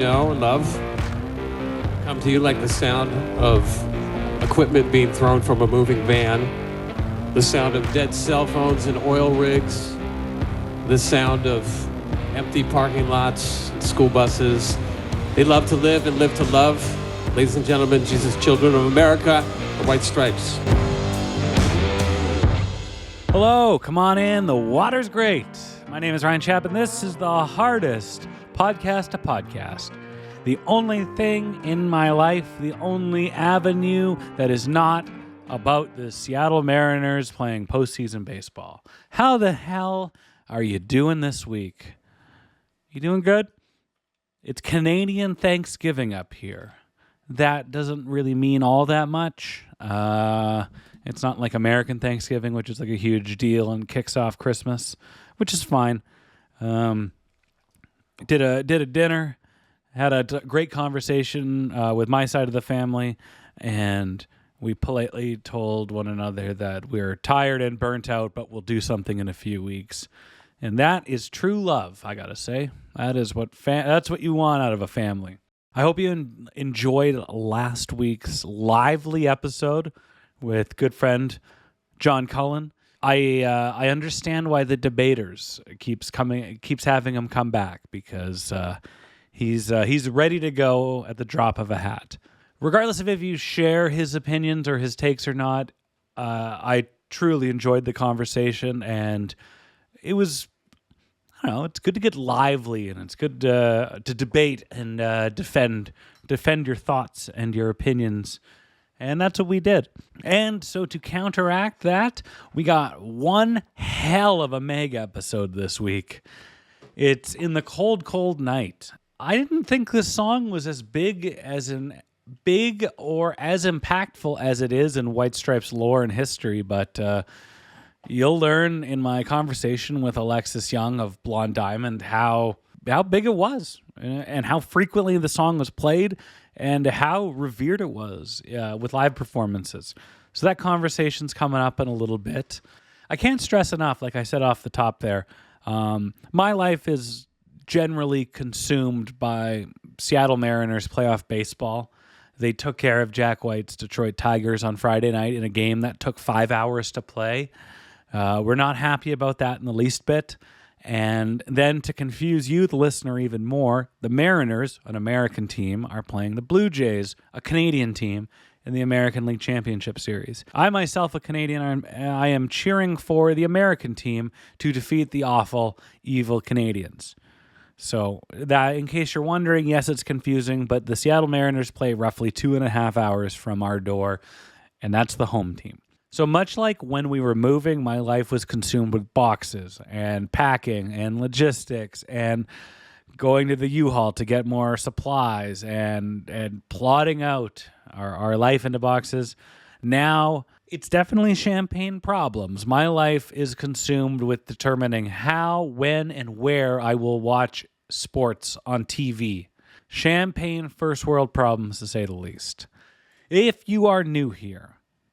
know and love come to you like the sound of equipment being thrown from a moving van, the sound of dead cell phones and oil rigs, the sound of empty parking lots and school buses. They love to live and live to love. Ladies and gentlemen, Jesus Children of America, the White Stripes. Hello, come on in. The water's great. My name is Ryan Schaap, and this is the hardest podcast to podcast. The only thing in my life, the only avenue that is not about the Seattle Mariners playing postseason baseball. How the hell are you doing this week? You doing good? It's Canadian Thanksgiving up here. That doesn't really mean all that much. It's not like American Thanksgiving, which is like a huge deal and kicks off Christmas, which is fine. Did a dinner, had a great conversation with my side of the family, and we politely told one another that we're tired and burnt out, but we'll do something in a few weeks. And that is true love, I gotta say. That is that's what you want out of a family. I hope you enjoyed last week's lively episode with good friend John Cullen. I understand why the debaters keeps having him come back, because he's ready to go at the drop of a hat. Regardless of if you share his opinions or his takes or not, I truly enjoyed the conversation, and it was, I don't know, it's good to get lively, and it's good to debate and defend your thoughts and your opinions. And that's what we did. And so to counteract that, we got one hell of a mega episode this week. It's In the Cold, Cold Night. I didn't think this song was as big or as impactful as it is in White Stripes lore and history, but you'll learn in my conversation with Alexis Young of Blonde Diamond how big it was and how frequently the song was played and how revered it was with live performances. So that conversation's coming up in a little bit. I can't stress enough, like I said off the top there, my life is generally consumed by Seattle Mariners playoff baseball. They took care of Jack White's Detroit Tigers on Friday night in a game that took 5 hours to play. We're not happy about that in the least bit. And then to confuse you, the listener, even more, the Mariners, an American team, are playing the Blue Jays, a Canadian team, in the American League Championship Series. I myself, a Canadian, I am cheering for the American team to defeat the awful, evil Canadians. So that, in case you're wondering, yes, it's confusing, but the Seattle Mariners play roughly 2.5 hours from our door, and that's the home team. So much like when we were moving, my life was consumed with boxes and packing and logistics and going to the U-Haul to get more supplies and plotting out our life into boxes. Now, it's definitely champagne problems. My life is consumed with determining how, when, and where I will watch sports on TV. Champagne first world problems, to say the least. If you are new here,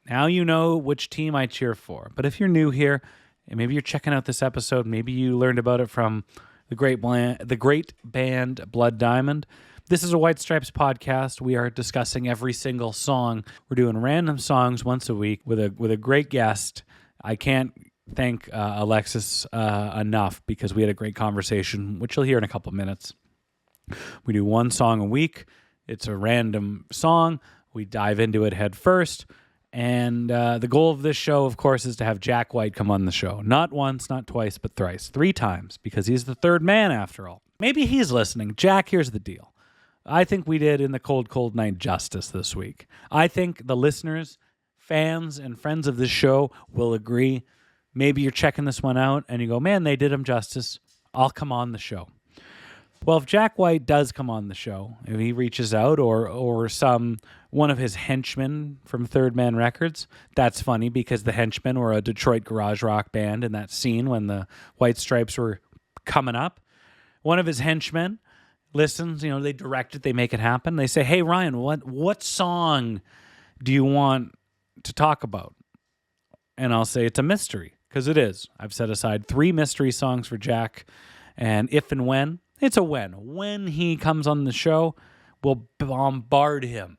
now you know which team I cheer for. But if you're new here, and maybe you're checking out this episode, maybe you learned about it from the great band Blood Diamond. This is a White Stripes podcast. We are discussing every single song. We're doing random songs once a week with a great guest. I can't thank Alexis enough, because we had a great conversation, which you'll hear in a couple minutes. We do one song a week. It's a random song. We dive into it head first. And the goal of this show, of course, is to have Jack White come on the show. Not once, not twice, but thrice. 3 times, because he's the third man, after all. Maybe he's listening. Jack, here's the deal. I think we did In the Cold, Cold Night justice this week. I think the listeners, fans, and friends of this show will agree. Maybe you're checking this one out, and you go, man, they did him justice. I'll come on the show. Well, if Jack White does come on the show, if he reaches out, or one of his henchmen from Third Man Records, that's funny, because the Henchmen were a Detroit garage rock band in that scene when the White Stripes were coming up. One of his henchmen listens, they direct it, they make it happen. They say, hey, Ryan, what song do you want to talk about? And I'll say it's a mystery, because it is. I've set aside 3 mystery songs for Jack, and if and when It's a when. When he comes on the show, we'll bombard him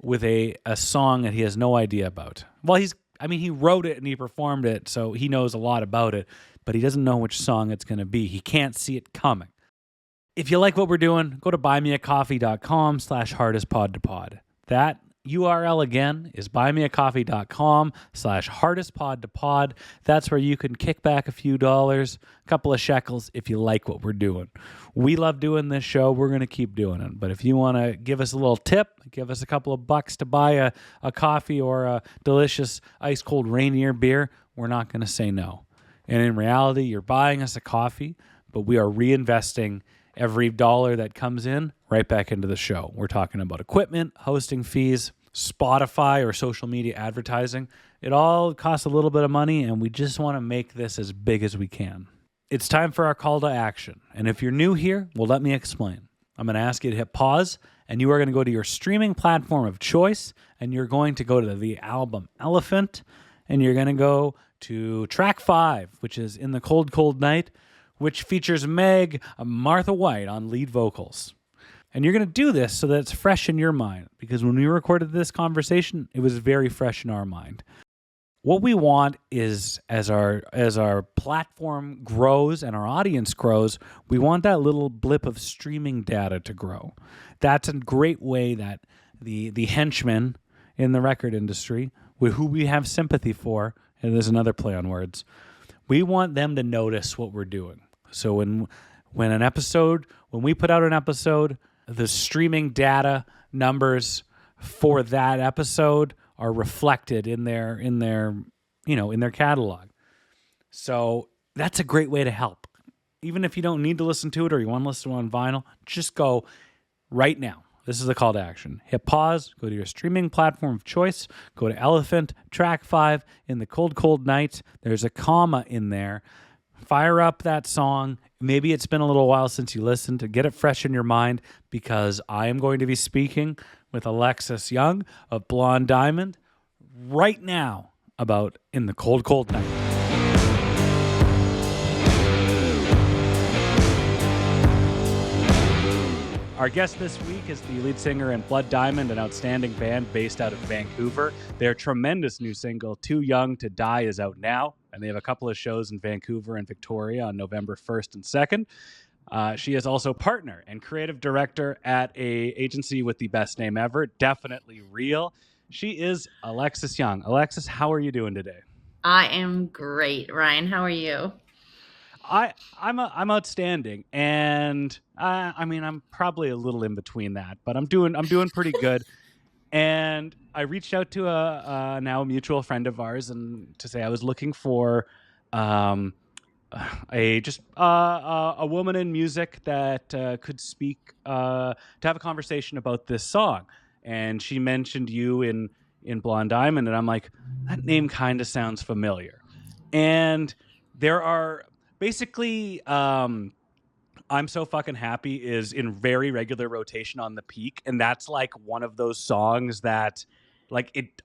with a song that he has no idea about. Well, he wrote it and he performed it, so he knows a lot about it, but he doesn't know which song it's going to be. He can't see it coming. If you like what we're doing, go to buymeacoffee.com/hardestpodtopod. That URL again is buymeacoffee.com/hardestpodtopod. That's where you can kick back a few dollars, a couple of shekels if you like what we're doing. We love doing this show. We're going to keep doing it. But if you want to give us a little tip, give us a couple of bucks to buy a coffee or a delicious ice cold Rainier beer, we're not going to say no. And in reality, you're buying us a coffee, but we are reinvesting every dollar that comes in right back into the show. We're talking about equipment, hosting fees, Spotify or social media advertising. It all costs a little bit of money, and we just want to make this as big as we can. It's time for our call to action. And if you're new here, well, let me explain. I'm going to ask you to hit pause, and you are going to go to your streaming platform of choice, and you're going to go to the album Elephant, and you're going to go to track 5, which is In the Cold, Cold Night, which features Meg Martha White on lead vocals. And you're going to do this so that it's fresh in your mind, because when we recorded this conversation, it was very fresh in our mind. What we want is, as our platform grows and our audience grows, we want that little blip of streaming data to grow. That's a great way that the henchmen in the record industry, who we have sympathy for, and there's another play on words, we want them to notice what we're doing. So when we put out an episode, the streaming data numbers for that episode are reflected in their catalog. So that's a great way to help. Even if you don't need to listen to it or you want to listen to it on vinyl, just go right now. This is the call to action. Hit pause, go to your streaming platform of choice, go to Elephant, track 5, In the Cold, Cold Night. There's a comma in there. Fire up that song. Maybe it's been a little while since you listened, to get it fresh in your mind, because I am going to be speaking with Alexis Young of Blonde Diamond right now about In the Cold, Cold Night. Our guest this week is the lead singer in Blood Diamond, an outstanding band based out of Vancouver. Their tremendous new single, Too Young to Die, is out now, and they have a couple of shows in Vancouver and Victoria on November 1st and 2nd. She is also partner and creative director at a agency with the best name ever, Definitely Real. She is Alexis Young. Alexis, how are you doing today? I am great, Ryan. How are you? I'm outstanding, and I'm probably a little in between that, but I'm doing pretty good. And I reached out to a now mutual friend of ours, and to say I was looking for a woman in music that could speak to have a conversation about this song. And she mentioned you in Blonde Diamond, and I'm like, that name kind of sounds familiar. And there are basically, I'm So Fucking Happy is in very regular rotation on the Peak, and that's like one of those songs that, like, it's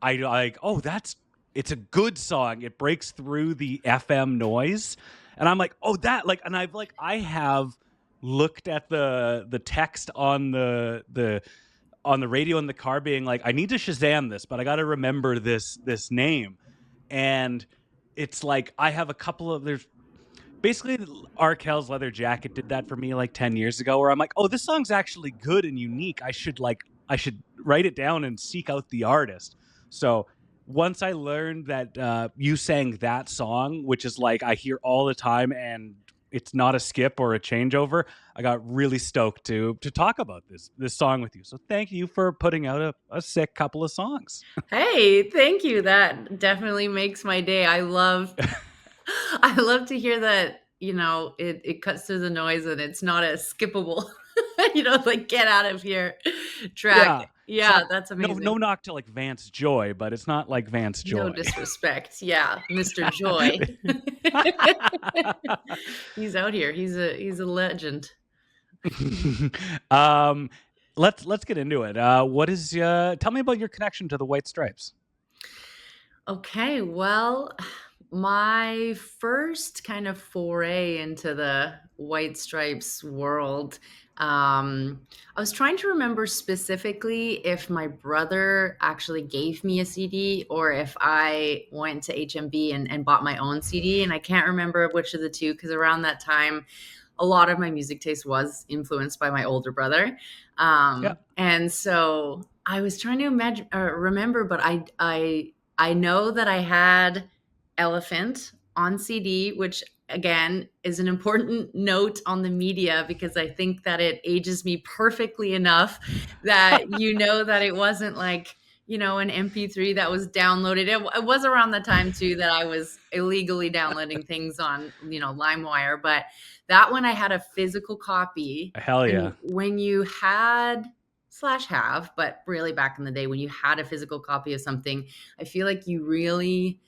a good song. It breaks through the FM noise, and I'm like, oh, that, like, and I have looked at the text on the radio in the car, being like, I need to Shazam this, but I got to remember this name. And it's like, I have a couple of, there's basically R. Kelly's Leather Jacket did that for me like 10 years ago, where I'm like, oh, this song's actually good and unique. I should write it down and seek out the artist. So once I learned that you sang that song, which is like I hear all the time and it's not a skip or a changeover, I got really stoked to talk about this song with you. So thank you for putting out a sick couple of songs. Hey, thank you. That definitely makes my day. I love to hear that, it cuts through the noise and it's not a skippable, like get out of here track. Yeah, that's amazing. No knock to like Vance Joy, but it's not like Vance Joy. No disrespect. Yeah, Mr. Joy. He's out here. He's a legend. Let's get into it. Tell me about your connection to the White Stripes. Okay, well, My first kind of foray into the White Stripes world, I was trying to remember specifically if my brother actually gave me a CD or if I went to HMV and bought my own CD. And I can't remember which of the two, because around that time, a lot of my music taste was influenced by my older brother. Yeah. And so I was trying to imagine or remember, but I know that I had Elephant on CD, which again is an important note on the media because I think that it ages me perfectly enough that you know that it wasn't like, you know, an MP3 that was downloaded. It was around the time too that I was illegally downloading things on, you know, LimeWire, but that one I had a physical copy. Hell yeah. And when you had slash have, but really back in the day when you had a physical copy of something, I feel like you really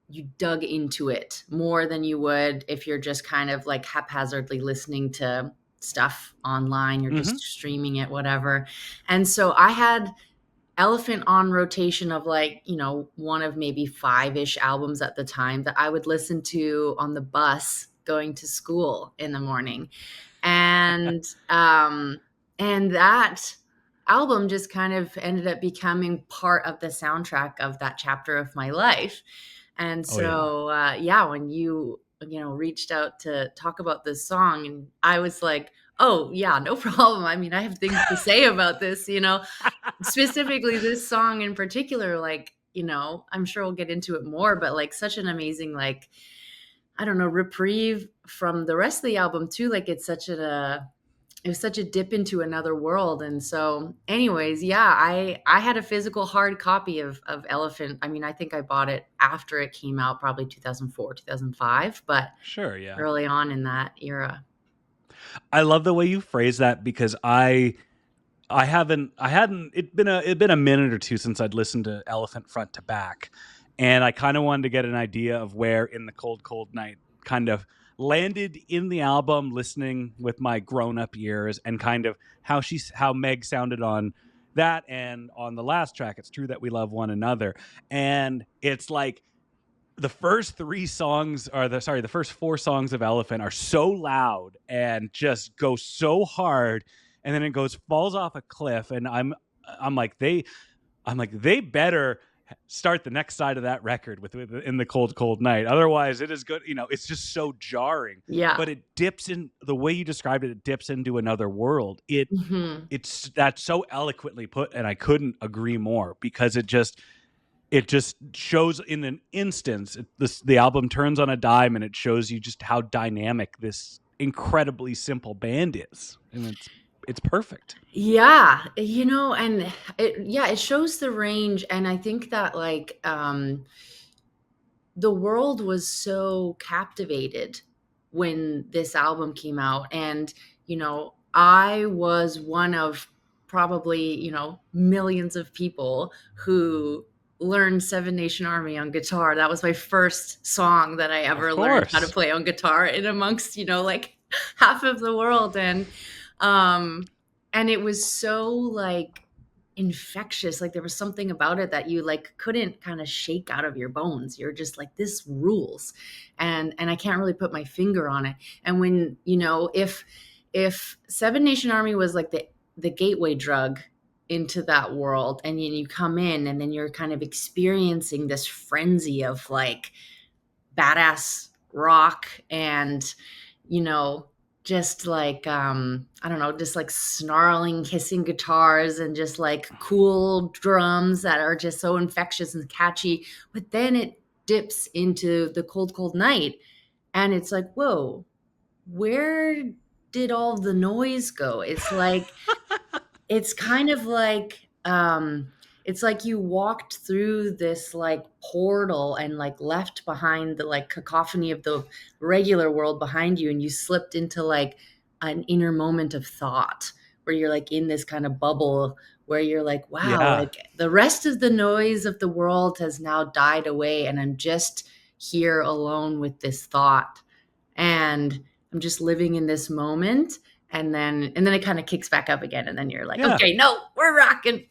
you dug into it more than you would if you're just kind of like haphazardly listening to stuff online. You're just streaming it, whatever. And so I had Elephant on rotation of like, you know, one of maybe 5-ish albums at the time that I would listen to on the bus going to school in the morning. And that album just kind of ended up becoming part of the soundtrack of that chapter of my life. And so, when you know, reached out to talk about this song, and I was like, oh yeah, no problem. I mean, I have things to say about this, you know, specifically this song in particular, like, you know, I'm sure we'll get into it more, but like such an amazing, like, I don't know, reprieve from the rest of the album too. Like it's such it was such a dip into another world. And so anyways, yeah, I had a physical hard copy of Elephant. I mean, I think I bought it after it came out, probably 2004, 2005, but Sure, yeah. early on in that era. I love the way you phrase that because it'd been a minute or two since I'd listened to Elephant front to back. And I kind of wanted to get an idea of where In the Cold, Cold Night kind of landed in the album, listening with my grown-up ears, and kind of how Meg sounded on that and on the last track, It's True That We Love One Another. And it's like the first the first 4 songs of Elephant are so loud and just go so hard, and then it falls off a cliff, and I'm like they better start the next side of that record with In the Cold, Cold Night. Otherwise it is good. You know, it's just so jarring. Yeah. But it dips in the way you described it. It dips into another world. It's that's so eloquently put. And I couldn't agree more because it just shows in an instance, the album turns on a dime and it shows you just how dynamic this incredibly simple band is. And it's perfect. Yeah, you know, and it shows the range. And I think that like the world was so captivated when this album came out. And, you know, I was one of probably, you know, millions of people who learned Seven Nation Army on guitar. That was my first song that I ever learned how to play on guitar in amongst, you know, like half of the world. And it was so like infectious. Like there was something about it that you like couldn't kind of shake out of your bones. You're just like, this rules. And I can't really put my finger on it. And when, you know, if Seven Nation Army was like the gateway drug into that world, and you come in and then you're kind of experiencing this frenzy of like badass rock and, you know, just like I don't know, just like snarling, hissing guitars and just like cool drums that are just so infectious and catchy. But then it dips into The Cold, Cold Night, and it's like, whoa, where did all the noise go? It's like it's kind of like it's like you walked through this like portal and like left behind the like cacophony of the regular world behind you, and you slipped into like an inner moment of thought where you're like in this kind of bubble where you're like, wow, like the rest of the noise of the world has now died away, and I'm just here alone with this thought, and I'm just living in this moment. And then it kind of kicks back up again, and then you're like, okay, no, we're rocking.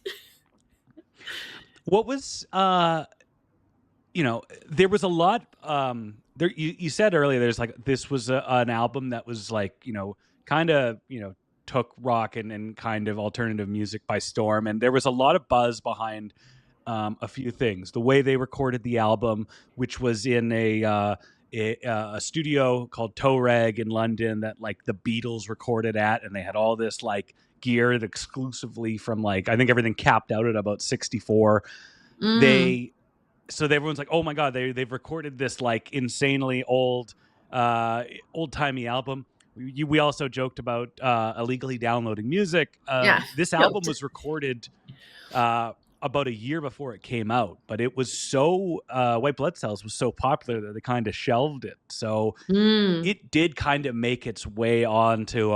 What was there was a lot. There, you said earlier, there's like this was an album that was like, kind of, took rock and kind of alternative music by storm, and there was a lot of buzz behind a few things. The way they recorded the album, which was in a studio called Toe Rag in London that like the Beatles recorded at, and they had all this like gear exclusively from like, I think everything capped out at about 64. So everyone's like, oh my God, they've recorded this like insanely old timey album. We also joked about illegally downloading music. This album was recorded about a year before it came out, but it was so White Blood Cells was so popular that they kind of shelved it. So it did kind of make its way onto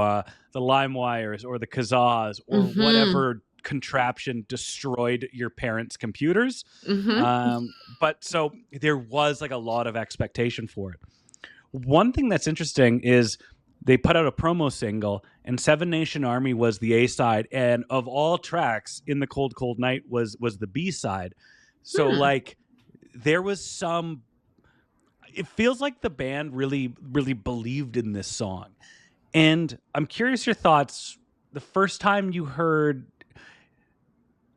the LimeWires or the Kazas or whatever contraption destroyed your parents' computers. But so there was like a lot of expectation for it. One thing that's interesting is they put out a promo single, and Seven Nation Army was the A-side, and of all tracks, In the Cold Cold Night was the B-side. So like there was some, it feels like the band really really believed in this song. And I'm curious your thoughts the first time you heard,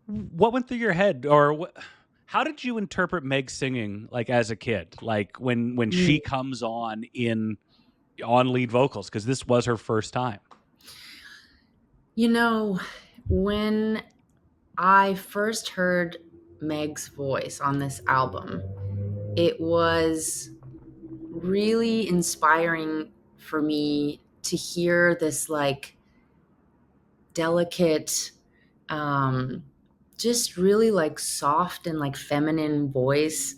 what went through your head, or how did you interpret Meg singing like as a kid, like when she comes on lead vocals, because this was her first time? When I first heard Meg's voice on this album, it was really inspiring for me to hear this like delicate, just really like soft and like feminine voice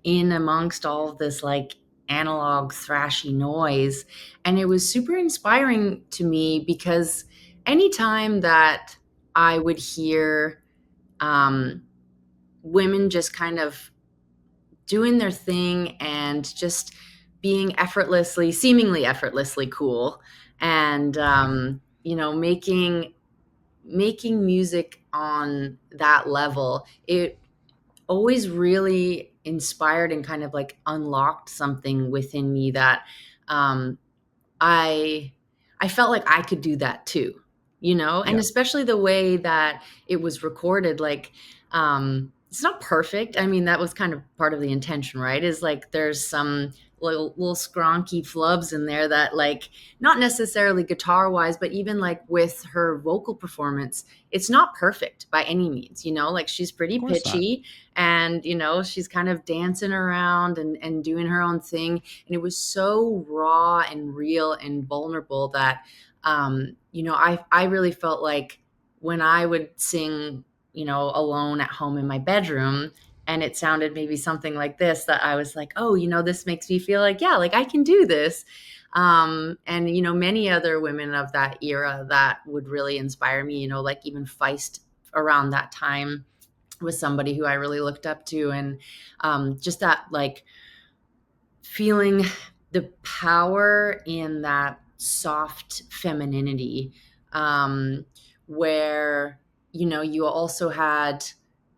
in amongst all of this like analog thrashy noise. And it was super inspiring to me because anytime that I would hear women just kind of doing their thing and just being seemingly effortlessly cool, and making music on that level, it always really inspired and kind of like unlocked something within me that I felt like I could do that too, and especially the way that it was recorded, like it's not perfect. I mean, that was kind of part of the intention, right? Is like there's some little skronky flubs in there that, like, not necessarily guitar wise, but even like with her vocal performance, it's not perfect by any means, like she's pretty pitchy and, she's kind of dancing around and doing her own thing. And it was so raw and real and vulnerable that, I really felt like when I would sing, alone at home in my bedroom, and it sounded maybe something like this, that I was like, oh, this makes me feel like, yeah, like I can do this. And, many other women of that era that would really inspire me, like even Feist around that time was somebody who I really looked up to. And just that like feeling the power in that soft femininity, where, you also had,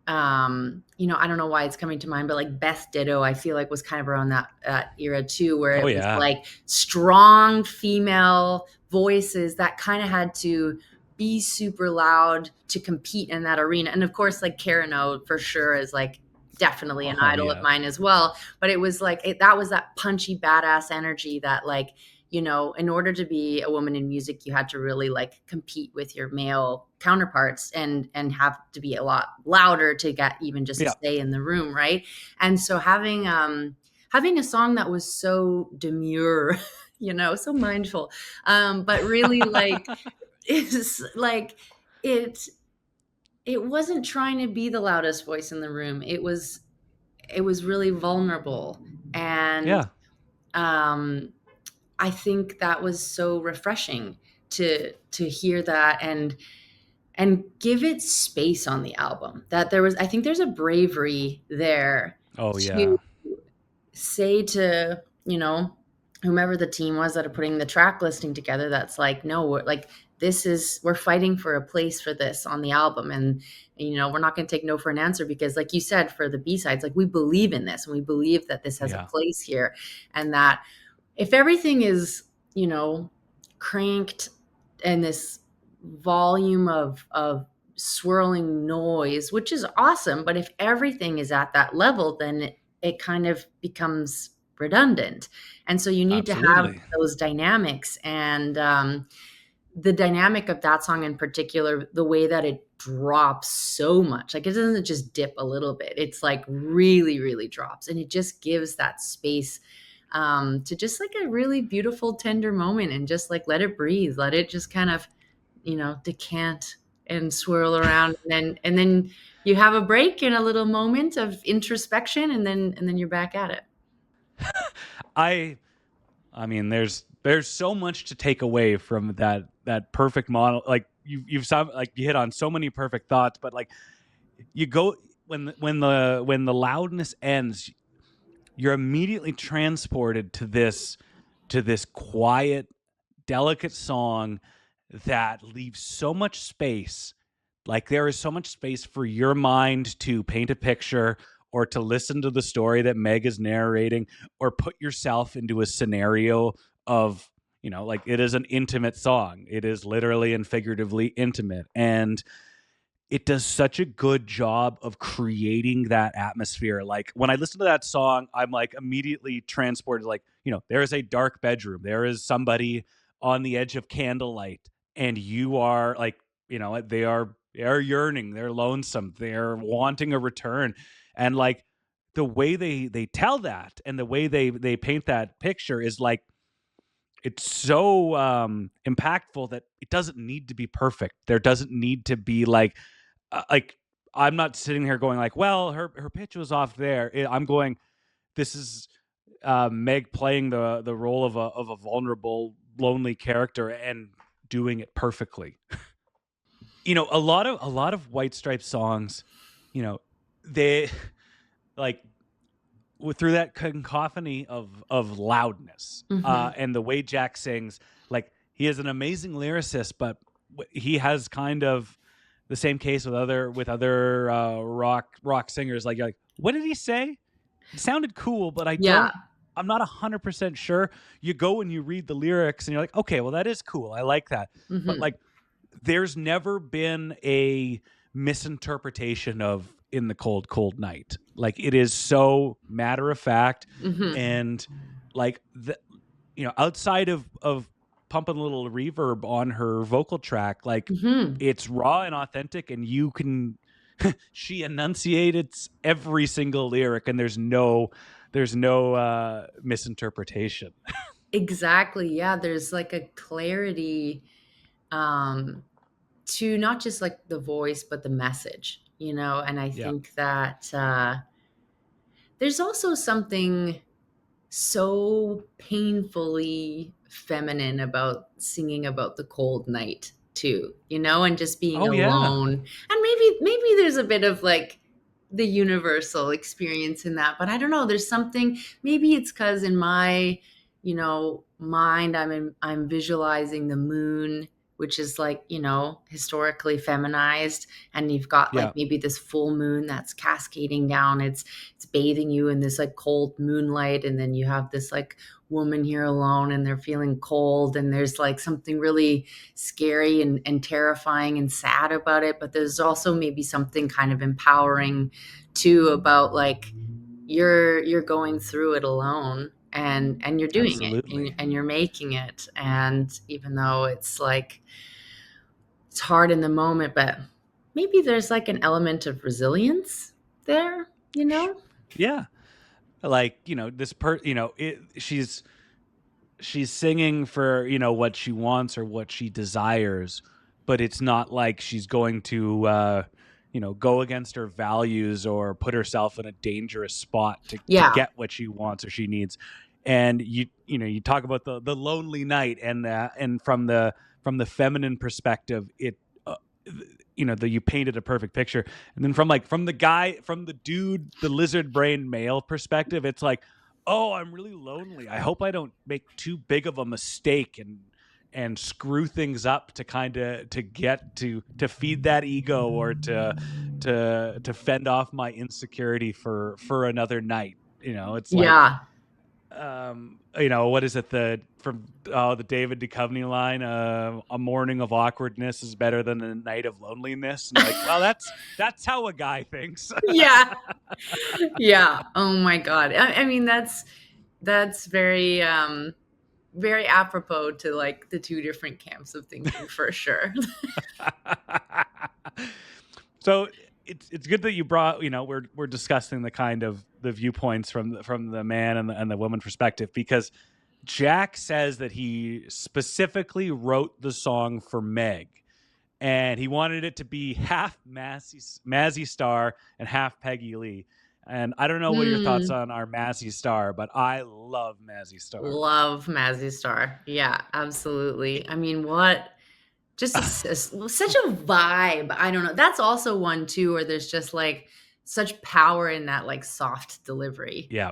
I don't know why it's coming to mind, but like Beth Ditto, I feel like was kind of around that era too, where it was like strong female voices that kind of had to be super loud to compete in that arena. And of course, like Karen O for sure is like definitely an idol of mine as well. But it was like, that was that punchy, badass energy that, like, in order to be a woman in music, you had to really like compete with your male counterparts and have to be a lot louder to get even just to stay in the room. Right. And so having a song that was so demure, so mindful, but really like, it's like, it wasn't trying to be the loudest voice in the room. It was really vulnerable. And, I think that was so refreshing to hear that and give it space on the album. That I think there's a bravery there. To say to, whomever the team was that are putting the track listing together, that's like, no, like we're fighting for a place for this on the album. And we're not going to take no for an answer, because like you said, for the B-sides, like we believe in this and we believe that this has a place here, and that if everything is, cranked and this volume of swirling noise, which is awesome, but if everything is at that level, then it kind of becomes redundant. And so you need to have those dynamics. And the dynamic of that song in particular, the way that it drops so much, like it doesn't just dip a little bit, it's like really, really drops, and it just gives that space to just like a really beautiful, tender moment, and just like let it breathe, let it just kind of, decant and swirl around, and then you have a break and a little moment of introspection, and then you're back at it. I mean, there's so much to take away from that perfect model. Like you hit on so many perfect thoughts, but like you go when the loudness ends, you're immediately transported to this quiet, delicate song that leaves so much space. Like there is so much space for your mind to paint a picture, or to listen to the story that Meg is narrating, or put yourself into a scenario of, like it is an intimate song. It is literally and figuratively intimate. And it does such a good job of creating that atmosphere. Like when I listen to that song, I'm like immediately transported, like, there is a dark bedroom. There is somebody on the edge of candlelight, and you are like, they are yearning, they're lonesome, they're wanting a return. And like the way they tell that, and the way they paint that picture is like, it's so impactful that it doesn't need to be perfect. There doesn't need to be like I'm not sitting here going like, well, her pitch was off there. I'm going, this is Meg playing the role of a vulnerable, lonely character and doing it perfectly. A lot of White Stripes songs, they like through that cacophony of loudness, and the way Jack sings, like he is an amazing lyricist, but he has kind of the same case with other rock singers. Like, you're like, what did he say? It sounded cool, but I'm not 100% sure. You go and you read the lyrics and you're like, okay, well that is cool. I like that. But like, there's never been a misinterpretation of In the Cold, Cold Night. Like it is so matter of fact. And like outside of pumping a little reverb on her vocal track, like it's raw and authentic, and you can she enunciates every single lyric, and there's no misinterpretation. Exactly. Yeah, there's like a clarity to not just like the voice, but the message, and I think that there's also something so painfully feminine about singing about the cold night too, and just being alone. And maybe there's a bit of like the universal experience in that, but I don't know, there's something, maybe it's because in my mind, I'm visualizing the moon, which is like, historically feminized, and you've got like maybe this full moon that's cascading down, it's bathing you in this like cold moonlight, and then you have this like woman here alone, and they're feeling cold, and there's like something really scary and terrifying and sad about it, but there's also maybe something kind of empowering too about like you're going through it alone, and you're doing Absolutely. it, and you're making it, and even though it's like it's hard in the moment, but maybe there's like an element of resilience there, Yeah. Like, she's singing for, what she wants or what she desires, but it's not like she's going to, go against her values or put herself in a dangerous spot to get what she wants or she needs. And you talk about the lonely night, and from the feminine perspective, it, you painted a perfect picture. And then from the dude, the lizard brain male perspective, it's like, oh, I'm really lonely. I hope I don't make too big of a mistake and and screw things up to kind of to feed that ego or to fend off my insecurity for another night. It's like, Yeah. what is it, the David Duchovny line, a morning of awkwardness is better than a night of loneliness. And like, well, that's how a guy thinks. Yeah. Yeah. Oh my God. I mean, that's very very apropos to like the two different camps of thinking for sure. So it's good that you brought, we're discussing the kind of the viewpoints from the man and the woman perspective, because Jack says that he specifically wrote the song for Meg, and he wanted it to be half Mazzy Star and half Peggy Lee. And I don't know what your thoughts on our Mazzy Star, but I love Mazzy Star. Love Mazzy Star. Yeah, absolutely. I mean, what just such a vibe. I don't know. That's also one too, where there's just like such power in that like soft delivery. Yeah.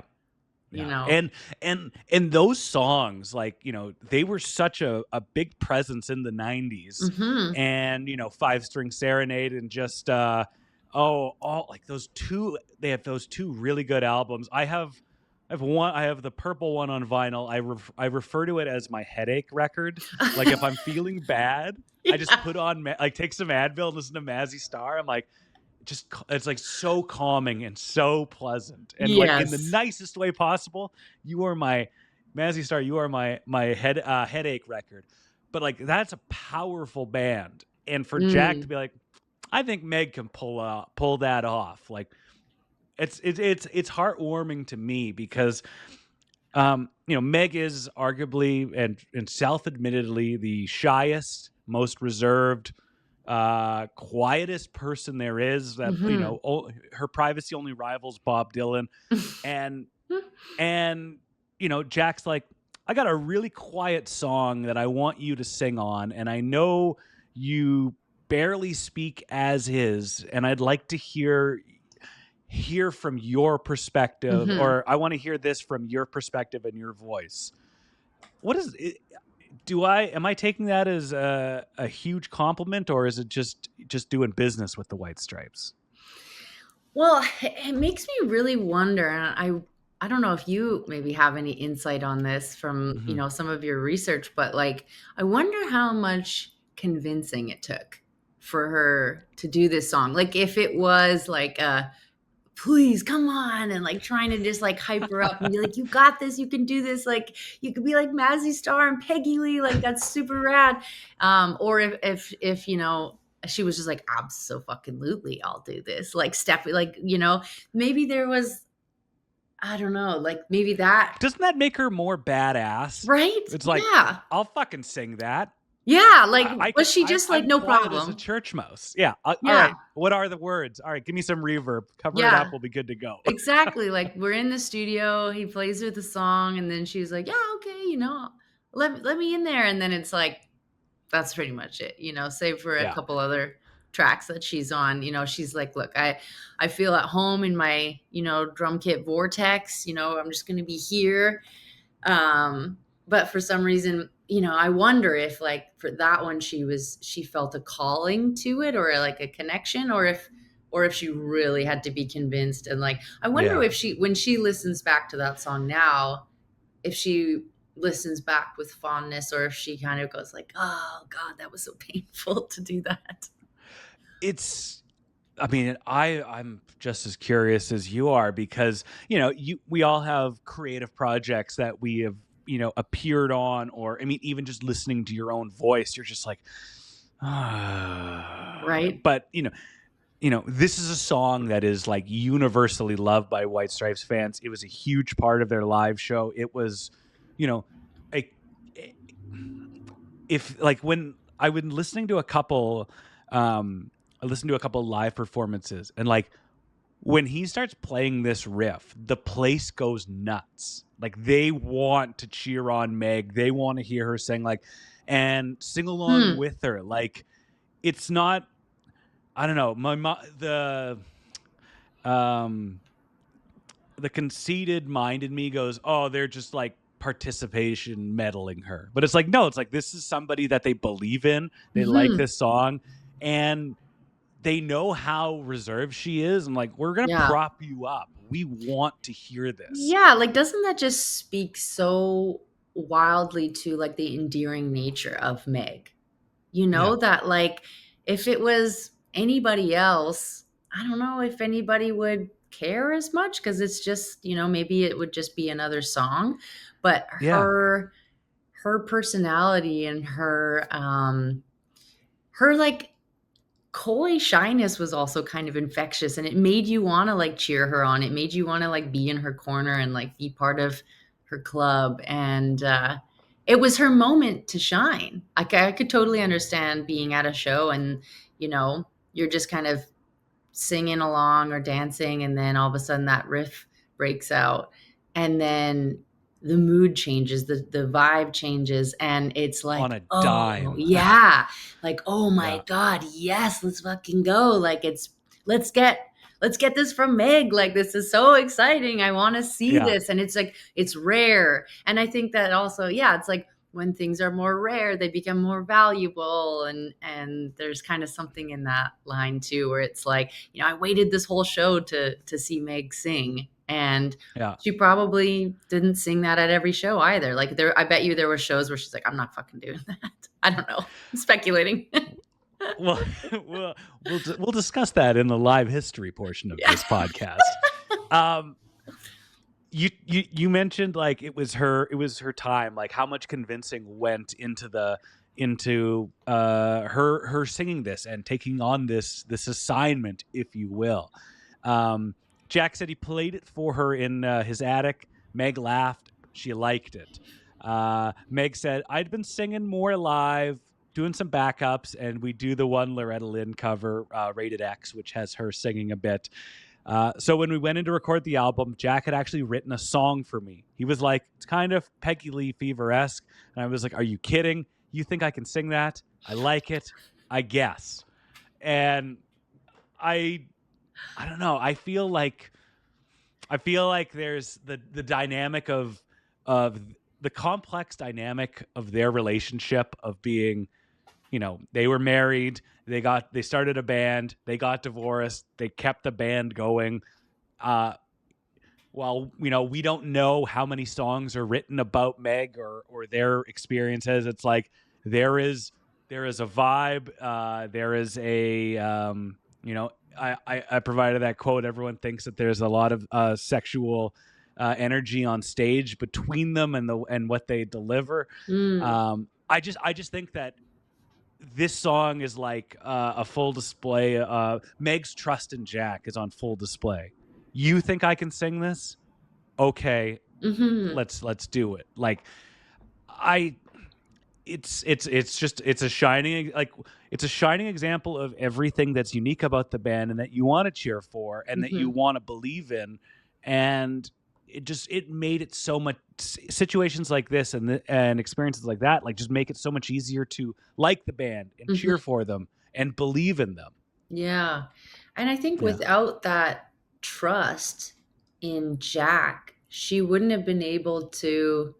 You Yeah. know, And those songs, like, they were such a big presence in the 90s. Mhm. And, Five String Serenade and just all like those two, they have those two really good albums. I have the purple one on vinyl. I refer to it as my headache record. Like if I'm feeling bad, I just Yeah. put on like take some Advil and listen to Mazzy Star. I'm like, it's like so calming and so pleasant, and like in the Yes. nicest way possible. You are my Mazzy Star. You are my headache record. But like that's a powerful band, and for Jack to Mm. be like, I think Meg can pull that off. Like it's heartwarming to me because Meg is arguably and self-admittedly the shyest, most reserved, quietest person there is. That Mhm. her privacy only rivals Bob Dylan, and Jack's like, I got a really quiet song that I want you to sing on, and I know you barely speak as is, and I'd like to hear from your perspective, Mhm. or I want to hear this from your perspective and your voice. What is it? Am I taking that as a huge compliment, or is it just doing business with the White Stripes? Well, it makes me really wonder, and I don't know if you maybe have any insight on this from, Mm-hmm. some of your research, but like I wonder how much convincing it took for her to do this song. Like if it was like please come on, and like trying to just like hype her up and be like, you got this, you can do this, like you could be like Mazzy Star and Peggy Lee, like that's super rad. Or if she was just like, absolutely, I'll do this, like step, like maybe there was, I don't know, like maybe that, Doesn't that make her more badass? right? It's like, Yeah. I'll fucking sing that. Yeah, like I was she just like I'm no quiet as a problem? church mouse. Yeah. All Yeah. right. What are the words? All right. Give me some reverb. Cover it Yeah. up. We'll be good to go. Exactly. Like we're in the studio, he plays her the song, and then she's like, "Yeah, okay, let me in there." And then it's like that's pretty much it, save for a Yeah. couple other tracks that she's on. She's like, "Look, I feel at home in my, drum kit vortex, I'm just going to be here." But for some reason, I wonder if like for that one she felt a calling to it, or like a connection, or if she really had to be convinced. And like I wonder Yeah. if when she listens back to that song now, if she listens back with fondness, or if she kind of goes like, oh God, that was so painful to do that. I mean, I'm just as curious as you are, because we all have creative projects that we have appeared on, or I mean, even just listening to your own voice, you're just like, Right. But this is a song that is like universally loved by White Stripes fans. It was a huge part of their live show. It was, if like when I was listening to a couple, I listened to a couple live performances, and like when he starts playing this riff, the place goes nuts. Like they want to cheer on Meg. They want to hear her sing, like, and sing along with her. Like it's not, I don't know. The conceited mind in me goes, oh, they're just like participation meddling her. But it's like, no, it's like, this is somebody that they believe in. They like Mhm. this song, and they know how reserved she is. I'm like, we're going to Yeah. prop you up. We want to hear this. Yeah, like, doesn't that just speak so wildly to, like, the endearing nature of Meg? You know, Yeah. that, like, if it was anybody else, I don't know if anybody would care as much because it's just, maybe it would just be another song, but Yeah. her personality and her, like, coy shyness was also kind of infectious, and it made you wanna, like, cheer her on. It made you wanna, like, be in her corner and, like, be part of her club, and, it was her moment to shine. I could totally understand being at a show and, you're just kind of singing along or dancing, and then all of a sudden that riff breaks out, and then the mood changes, the vibe changes, and it's On like, a "Oh, dime. yeah." Like, "Oh my Yeah. god, yes, let's fucking go." Like, let's get let's get this from Meg. Like, this is so exciting. I wanna see Yeah. this, and it's like it's rare, and I think that also, yeah, it's like when things are more rare, they become more valuable, and there's kind of something in that line too, where it's like, I waited this whole show to see Meg sing, and Yeah. she probably didn't sing that at every show either. Like, I bet you there were shows where she's like, I'm not fucking doing that. I don't know. I'm speculating. Well, we'll discuss that in the live history portion of Yeah. this podcast. You mentioned like it was her time, like how much convincing went into her singing this and taking on this assignment, if you will. Jack said he played it for her in his attic. Meg laughed. She liked it. Meg said, I'd been singing more live, doing some backups, and we do the one Loretta Lynn cover, Rated X, which has her singing a bit. So when we went in to record the album, Jack had actually written a song for me. He was like, it's kind of Peggy Lee Fever-esque. And I was like, are you kidding? You think I can sing that? I like it, I guess. And I don't know. I feel like there's the dynamic of the complex dynamic of their relationship of being, they were married, they started a band, they got divorced, they kept the band going. Well, we don't know how many songs are written about Meg or their experiences. It's like there is a vibe. There is a I provided that quote. Everyone thinks that there's a lot of sexual energy on stage between them and what they deliver. Mm. I just think that this song is like a full display. Meg's trust in Jack is on full display. You think I can sing this? Okay, Mhm. let's do it. Like it's a shining example of everything that's unique about the band and that you want to cheer for and that you Mhm. want to believe in. And it made it so much, situations like this and experiences like that, like just make it so much easier to like the band and Mhm. cheer for them and believe in them. Yeah. And I think Yeah. without that trust in Jack, she wouldn't have been able to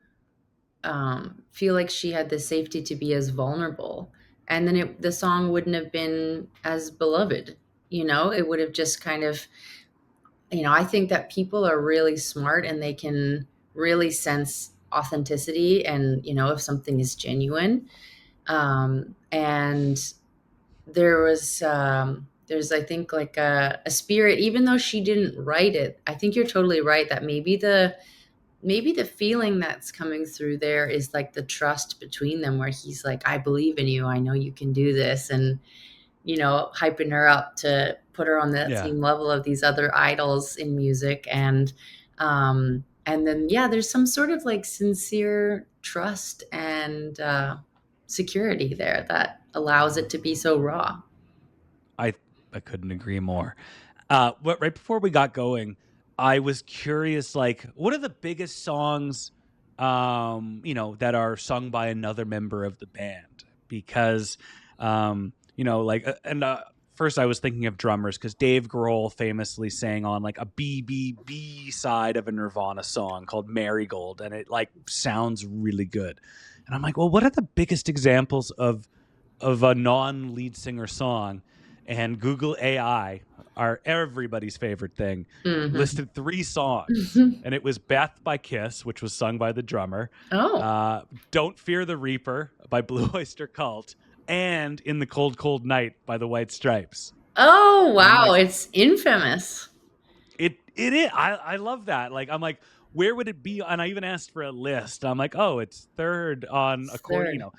feel like she had the safety to be as vulnerable. And then the song wouldn't have been as beloved. It would have just kind of, I think that people are really smart and they can really sense authenticity and, if something is genuine. And there's, I think, like a spirit, even though she didn't write it. I think you're totally right that maybe the feeling that's coming through there is like the trust between them, where he's like, I believe in you, I know you can do this, and hyping her up to put her on that Yeah. same level of these other idols in music. And then, yeah, there's some sort of like sincere trust and security there that allows it to be so raw. I couldn't agree more. But right before we got going, I was curious, like, what are the biggest songs, that are sung by another member of the band? Because, first I was thinking of drummers because Dave Grohl famously sang on like a BBB side of a Nirvana song called Marigold, and it like sounds really good. And I'm like, well, what are the biggest examples of a non-lead singer song? And Google AI, our everybody's favorite thing, listed 3 songs, and it was Beth by Kiss, which was sung by the drummer. Oh. Don't Fear the Reaper by Blue Oyster Cult, and In the Cold Cold Night by the White Stripes. Oh, wow. Like, It's infamous. It is. I love that. Like, I'm like, where would it be? And I even asked for a list. I'm like, oh, it's third on according, you know,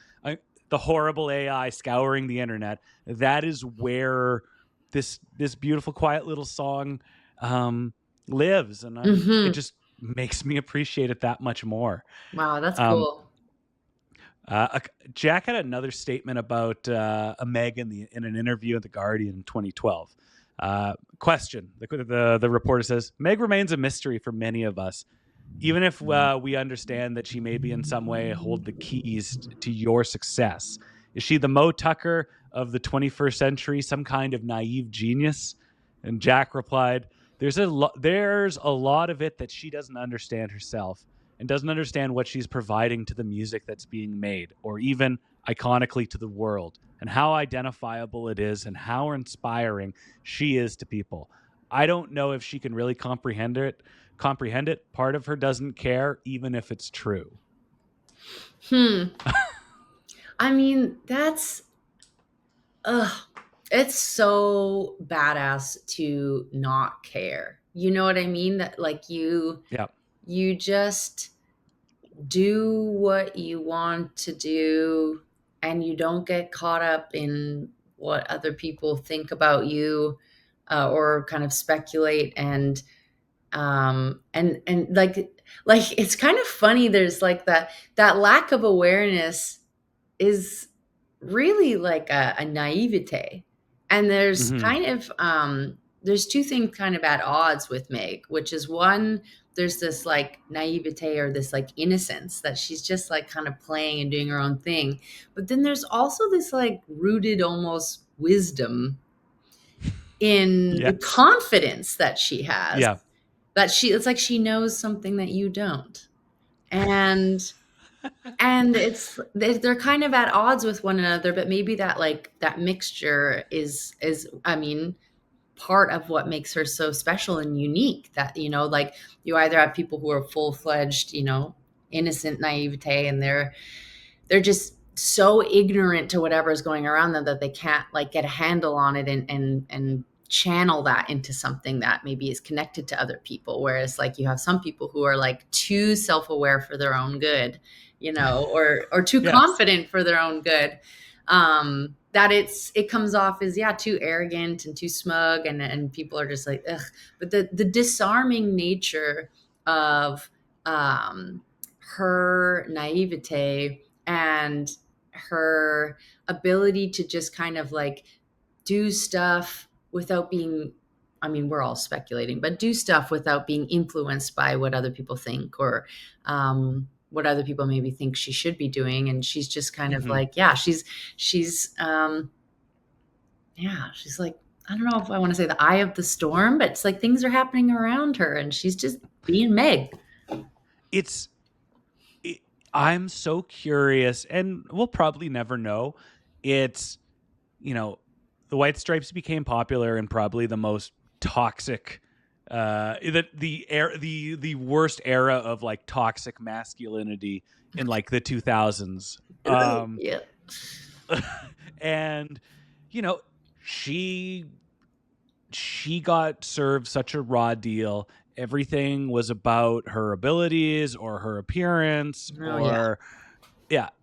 the horrible AI scouring the internet. That is where this beautiful, quiet little song lives, and it just makes me appreciate it that much more. Wow, that's cool. Jack had another statement about Meg in an interview at The Guardian in 2012. Question. The reporter says, Meg remains a mystery for many of us. Even if we understand that she maybe in some way hold the keys to your success. Is she the Mo Tucker of the 21st century, some kind of naive genius? And Jack replied, there's a lot of it that she doesn't understand herself and doesn't understand what she's providing to the music that's being made, or even iconically to the world, and how identifiable it is and how inspiring she is to people. I don't know if she can really comprehend it. Part of her doesn't care, even if it's true. I mean, that's it's so badass to not care. You know what I mean? That like you just do what you want to do, and you don't get caught up in what other people think about you, or kind of speculate and like it's kind of funny. There's like that lack of awareness is really like a naivete, and there's kind of there's 2 things kind of at odds with Meg, which is one, there's this like naivete or this like innocence that she's just like kind of playing and doing her own thing, but then there's also this like rooted almost wisdom in the confidence that she has. That it's like she knows something that you don't. And they're kind of at odds with one another, but maybe that like that mixture is I mean, part of what makes her so special and unique. That, you know, like you either have people who are full-fledged, you know, innocent naivete, and they're just so ignorant to whatever's going around them that they can't like get a handle on it and channel that into something that maybe is connected to other people. Whereas like you have some people who are like too self-aware for their own good, you know, or too confident for their own good, that it comes off as too arrogant and too smug, and people are just like, ugh. But the disarming nature of her naivete and her ability to just kind of like do stuff without being, I mean, we're all speculating, but do stuff without being influenced by what other people think, or what other people maybe think she should be doing. And she's just kind of like, she's like, I don't know if I want to say the eye of the storm, but it's like things are happening around her and she's just being Meg. I'm so curious, and we'll probably never know. It's, you know, the White Stripes became popular in probably the most toxic, the worst era of like toxic masculinity in like the 2000s. And you know, she got served such a raw deal. Everything was about her abilities or her appearance,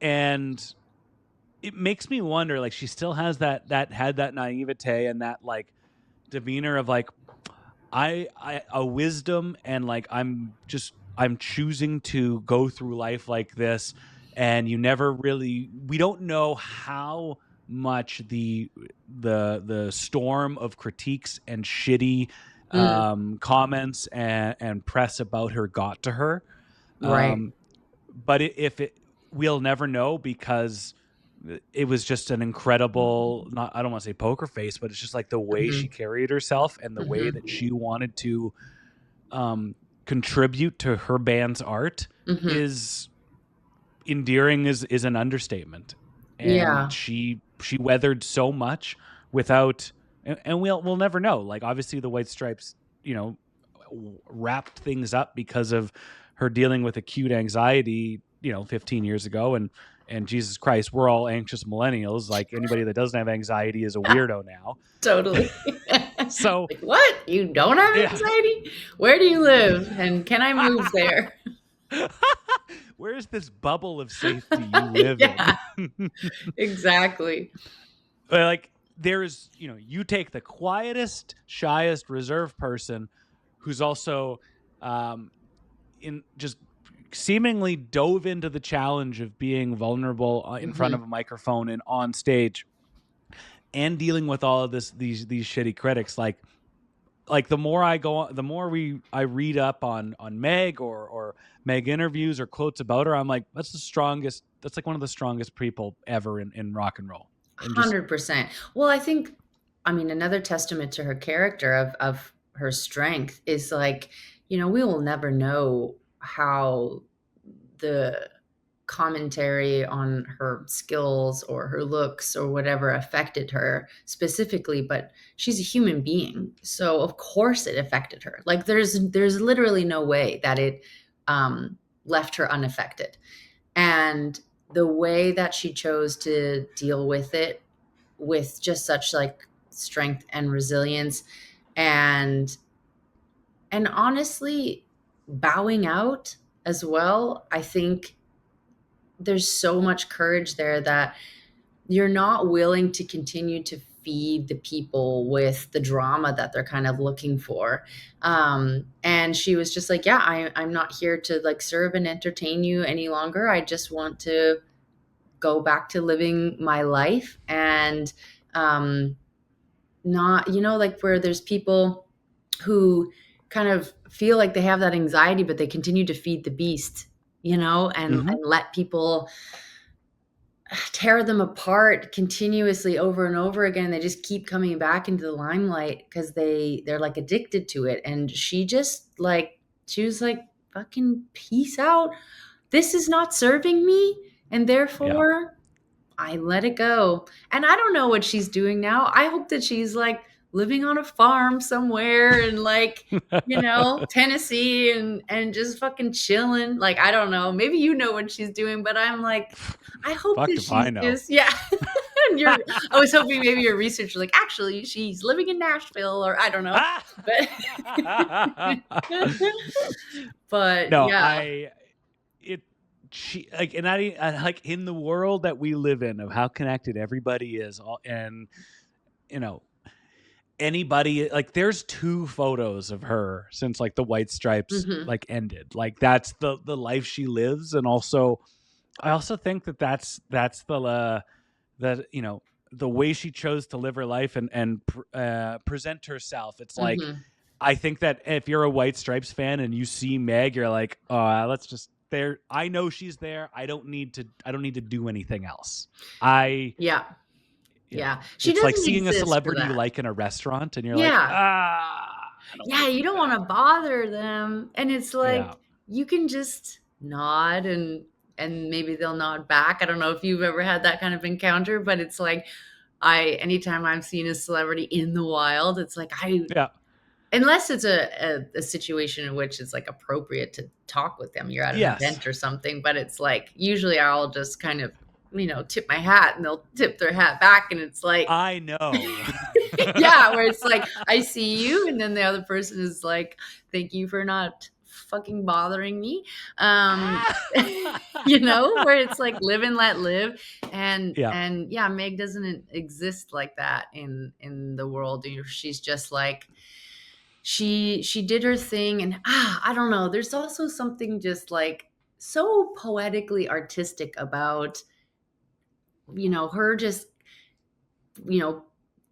and it makes me wonder, like, she still has that naivete and that like demeanor of like, a wisdom, and like I'm choosing to go through life like this, and we don't know how much the storm of critiques and shitty comments and press about her got to her, right? But we'll never know, because it was just an incredible, not, I don't want to say poker face, but it's just like the way she carried herself and the way that she wanted to contribute to her band's art is endearing, is an understatement. And she weathered so much without, and we'll never know. Like, obviously the White Stripes, wrapped things up because of her dealing with acute anxiety, 15 years ago. And Jesus Christ, we're all anxious millennials. Like, anybody that doesn't have anxiety is a weirdo now. Totally. So like, what? You don't have anxiety? Where do you live? And can I move there? Where's this bubble of safety you live in? Exactly. Like, there's, you take the quietest, shyest, reserved person who's also in just seemingly dove into the challenge of being vulnerable in front of a microphone and on stage and dealing with all of these shitty critics. Like the more I go on, the more I read up on Meg or Meg interviews or quotes about her, I'm like, that's like one of the strongest people ever in rock and roll. 100%. Well, I mean, another testament to her character of her strength is like, we will never know how the commentary on her skills or her looks or whatever affected her specifically, but she's a human being. So of course it affected her. Like, there's literally no way that it left her unaffected. And the way that she chose to deal with it with just such like strength and resilience and honestly bowing out as well. I think there's so much courage there that you're not willing to continue to feed the people with the drama that they're kind of looking for. And she was just like, yeah, I'm not here to like serve and entertain you any longer. I just want to go back to living my life and not, like where there's people who kind of feel like they have that anxiety, but they continue to feed the beast, and let people tear them apart continuously over and over again. They just keep coming back into the limelight because they're like addicted to it. And she was like, fucking peace out. This is not serving me. And therefore I let it go. And I don't know what she's doing now. I hope that she's like living on a farm somewhere in like, Tennessee and just fucking chilling. Like, I don't know. Maybe you know what she's doing, but I'm like, I hope that she's just, and I was hoping maybe your research was like, actually, she's living in Nashville, or I don't know. But no, yeah. She like, and I like in the world that we live in of how connected everybody is, and anybody, like, there's 2 photos of her since like the White Stripes like ended. Like, that's the life she lives. And also I also think that's the the way she chose to live her life and present herself. It's like, I think that if you're a White Stripes fan and you see Meg, you're like, let's just there. I know she's there. I don't need to do anything else. She it's like seeing a celebrity you like in a restaurant, and you're like, you don't want to bother them. And it's like, you can just nod and maybe they'll nod back. I don't know if you've ever had that kind of encounter, but it's like, anytime I've seen a celebrity in the wild, it's like, unless it's a situation in which it's like appropriate to talk with them, you're at an event or something, but it's like, usually I'll just kind of, tip my hat and they'll tip their hat back. And it's like, I know. where it's like, I see you. And then the other person is like, thank you for not fucking bothering me. Where it's like, live and let live. And Meg doesn't exist like that in the world. She's just like, she did her thing. And I don't know, there's also something just like so poetically artistic about, her just,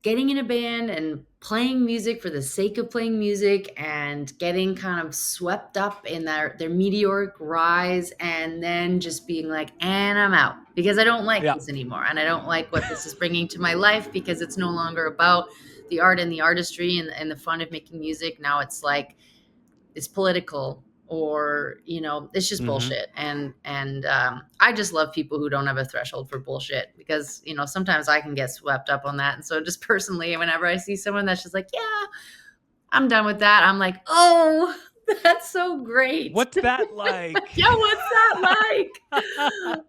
getting in a band and playing music for the sake of playing music and getting kind of swept up in their meteoric rise, and then just being like, and I'm out because I don't like this anymore. And I don't like what this is bringing to my life, because it's no longer about the art and the artistry and the fun of making music. Now it's like, it's political, or, you know, it's just bullshit. And I just love people who don't have a threshold for bullshit, because, you know, sometimes I can get swept up on that. And so just personally, whenever I see someone that's just like, yeah, I'm done with that, I'm like, oh, that's so great. What's that like? Yeah, what's that like?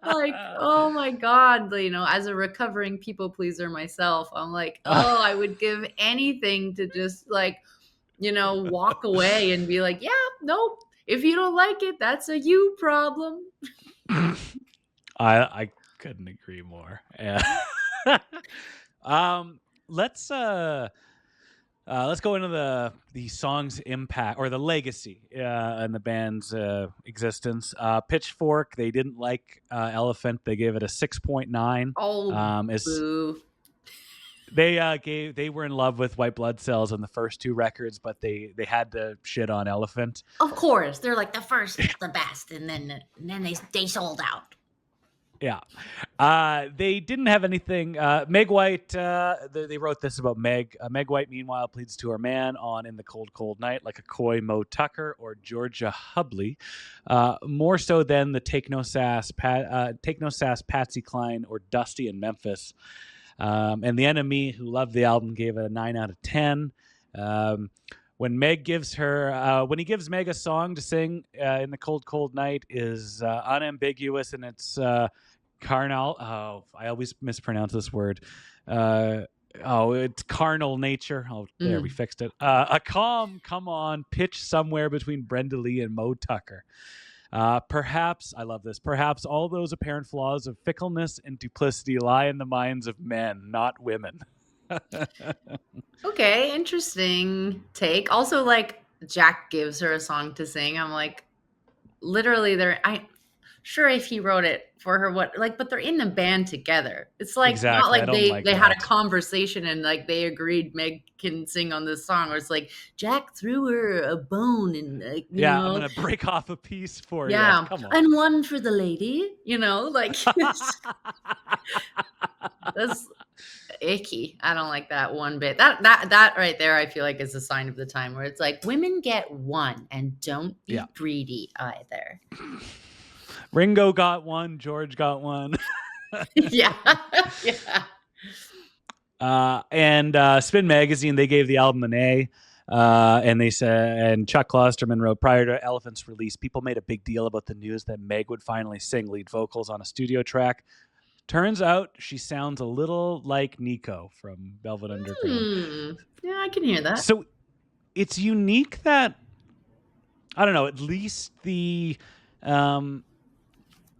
Like, oh my God, you know, as a recovering people pleaser myself, I'm like, oh, I would give anything to just like, you know, walk away and be like, yeah, nope. If you don't like it, that's a you problem. I couldn't agree more. Yeah. Let's go into the song's impact, or the legacy, and the band's existence. Pitchfork, they didn't like Elephant. They gave it a 6.9. Oh, boo. They were in love with White Blood Cells on the first two records, but they had to shit on Elephant. Of course, they're like, the first is the best, and then they sold out. Yeah. They didn't have anything. Meg White, they wrote this about Meg. Meg White, meanwhile, pleads to her man on In the Cold, Cold Night like a coy Mo Tucker or Georgia Hubley, more so than the Take No Sass Patsy Cline or Dusty in Memphis. And The Enemy, who loved the album, gave it a 9 out of 10. When he gives Meg a song to sing in the Cold, Cold Night is unambiguous, and it's carnal. Oh, I always mispronounce this word. It's carnal nature. Oh, there, we fixed it. A calm, come on, pitch somewhere between Brenda Lee and Mo Tucker. Perhaps, I love this, perhaps all those apparent flaws of fickleness and duplicity lie in the minds of men, not women. Okay, interesting take. Also, like, Jack gives her a song to sing. I'm like, literally, sure, if he wrote it for her, but they're in the band together. It's like, exactly. Not like they that. had a conversation and like they agreed Meg can sing on this song, or it's like Jack threw her a bone and like, you know, I'm gonna break off a piece for you. Come on. And one for the lady, you know, like that's icky. I don't like that one bit. That right there, I feel like is a sign of the time where it's like, women get one and don't be greedy either. Ringo got one. George got one. Yeah. And Spin Magazine, they gave the album an A. And they said, and Chuck Klosterman wrote, prior to Elephant's release, people made a big deal about the news that Meg would finally sing lead vocals on a studio track. Turns out she sounds a little like Nico from Velvet Underground. Yeah, I can hear that. So it's unique that, I don't know, at least the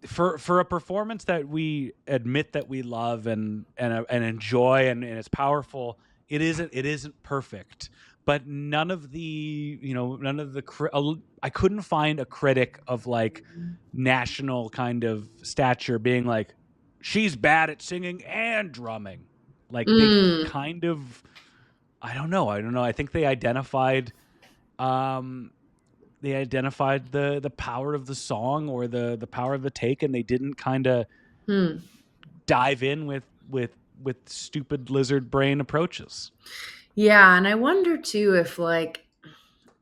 for a performance that we admit that we love and enjoy and it's powerful, it isn't perfect. But none of the I couldn't find a critic of like national kind of stature being like, she's bad at singing and drumming. Like they kind of, I don't know. I think they identified the power of the song or the power of the take, and they didn't kind of dive in with stupid lizard brain approaches. Yeah, and I wonder too if, like,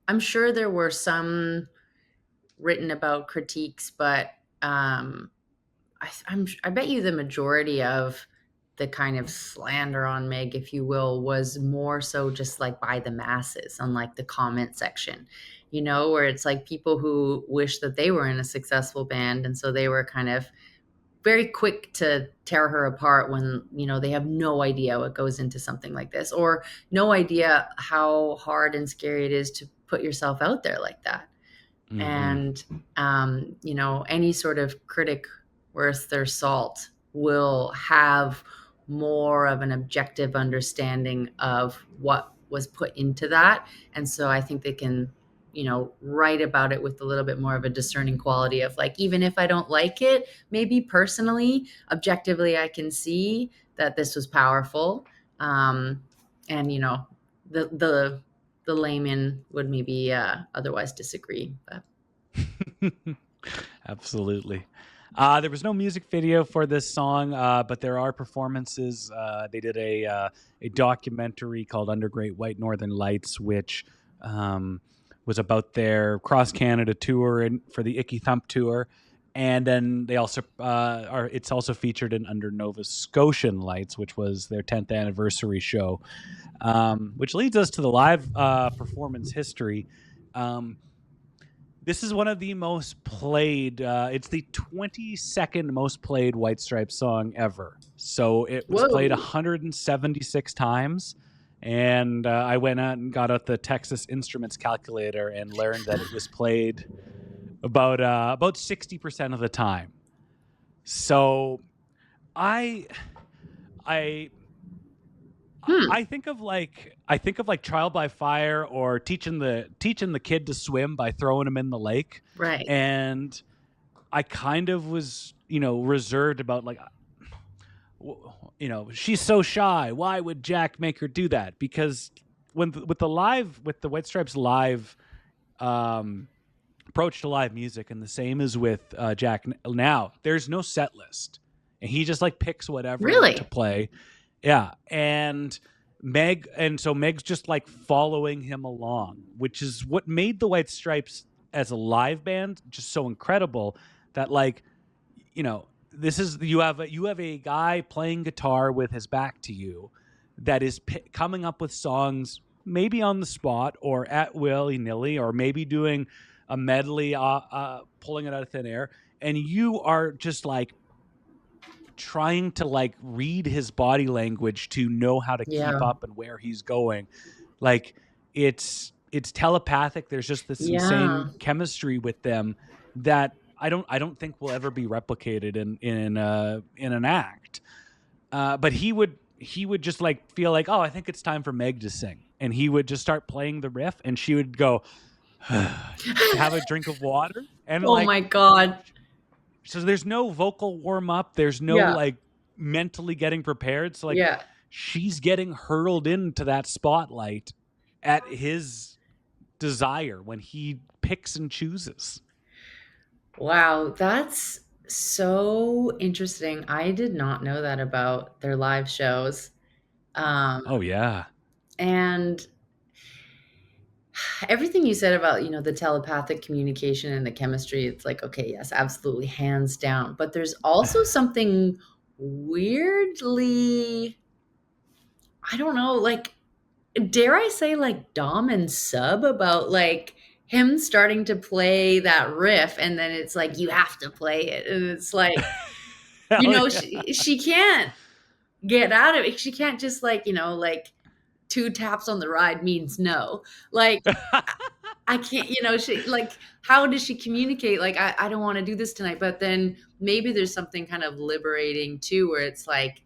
I'm sure there were some written about critiques, but I bet you the majority of the kind of slander on Meg, if you will, was more so just like by the masses on like the comment section, you know, where it's like people who wish that they were in a successful band. And so they were kind of very quick to tear her apart when, you know, they have no idea what goes into something like this, or no idea how hard and scary it is to put yourself out there like that. And, you know, any sort of critic worth their salt will have more of an objective understanding of what was put into that. And so I think they can, you know, write about it with a little bit more of a discerning quality of like, even if I don't like it, maybe personally, objectively, I can see that this was powerful. And the layman would maybe otherwise disagree. But Absolutely. There was no music video for this song, but there are performances. They did a documentary called Under Great White Northern Lights, which was about their cross Canada tour and for the Icky Thump tour. And then they also it's also featured in Under Nova Scotian Lights, which was their 10th anniversary show, which leads us to the live performance history. This is one of the most played. It's the 22nd most played White Stripes song ever. So it was played 176 times. And I went out and got out the Texas Instruments calculator and learned that it was played about 60% of the time. So I think of like Trial by Fire or teaching the kid to swim by throwing him in the lake. Right. And I kind of was, reserved about like, she's so shy. Why would Jack make her do that? Because with the White Stripes live approach to live music, and the same as with Jack now, there's no set list, and he just like picks whatever to play. Yeah, and Meg's just like following him along, which is what made the White Stripes as a live band just so incredible. That like, this is you have a guy playing guitar with his back to you, that is coming up with songs maybe on the spot or at willy-nilly, or maybe doing a medley, pulling it out of thin air, and you are just like trying to like read his body language to know how to keep up and where he's going. Like it's telepathic. There's just this insane chemistry with them that I don't think will ever be replicated in an act. But he would just like feel like, oh, I think it's time for Meg to sing, and he would just start playing the riff, and she would go have a drink of water, and oh my God. So there's no vocal warm up. There's no like mentally getting prepared. So like she's getting hurled into that spotlight at his desire when he picks and chooses. Wow, that's so interesting. I did not know that about their live shows. Oh yeah. And everything you said about, the telepathic communication and the chemistry, it's like, okay, yes, absolutely, hands down. But there's also something weirdly, I don't know, like, dare I say, like dom and sub about like him starting to play that riff, and then it's like, you have to play it. And it's like, she can't get out of it. She can't just like, like 2 taps on the ride means no. Like, I can't, she like, how does she communicate? Like, I don't want to do this tonight. But then maybe there's something kind of liberating too, where it's like,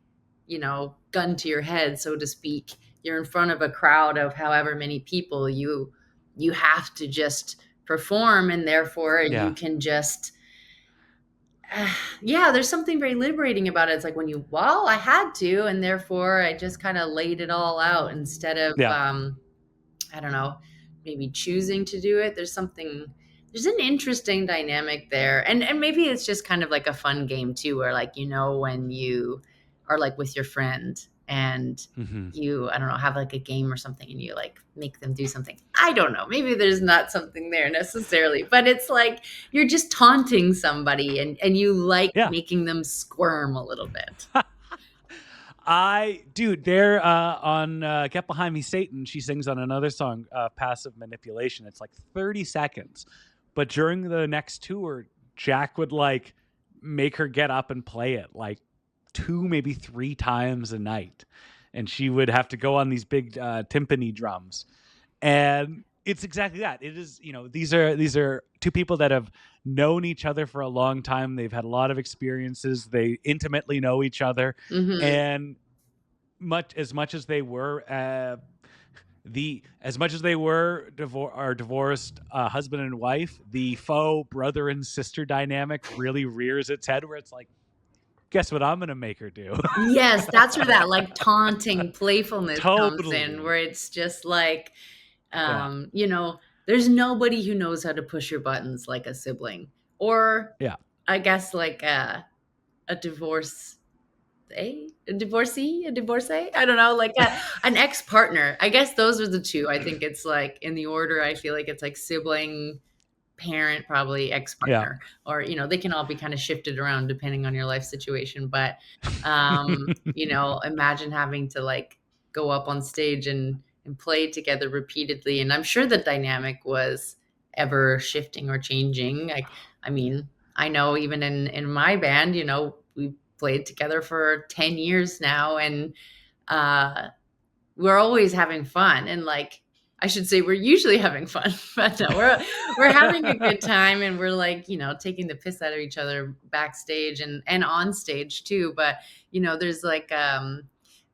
gun to your head, so to speak. You're in front of a crowd of however many people, you have to just perform, and therefore you can just, there's something very liberating about it. It's like when I had to, and therefore I just kind of laid it all out instead of, I don't know, maybe choosing to do it. There's an interesting dynamic there. And maybe it's just kind of like a fun game too, where like, when you are like with your friend and you, I don't know, have like a game or something, and you like make them do something. I don't know. Maybe there's not something there necessarily, but it's like you're just taunting somebody, and you like making them squirm a little bit. They're on Get Behind Me, Satan. She sings on another song, Passive Manipulation. It's like 30 seconds. But during the next tour, Jack would like make her get up and play it like 2, maybe 3 times a night. And she would have to go on these big timpani drums. And it's exactly that. It is, these are 2 people that have known each other for a long time. They've had a lot of experiences. They intimately know each other. And as much as they were divorced husband and wife, the faux brother and sister dynamic really rears its head, where it's like, guess what I'm gonna make her do? Yes, that's where that like taunting playfulness comes in, Totally. where it's just like, Yeah. there's nobody who knows how to push your buttons like a sibling, or Yeah. I guess like a divorcee. I don't know, like an ex partner. I guess those are the two. I think it's like in the order. I feel like it's like sibling, parent, probably Yeah. ex-partner, or they can all be kind of shifted around depending on your life situation. But imagine having to like go up on stage and play together repeatedly, and I'm sure the dynamic was ever shifting or changing. Like, I mean, I know even in my band, we played together for 10 years now, and uh we're always having fun, and like, I should say we're usually having fun, but no, we're having a good time, and we're like, taking the piss out of each other backstage and on stage too. But there's like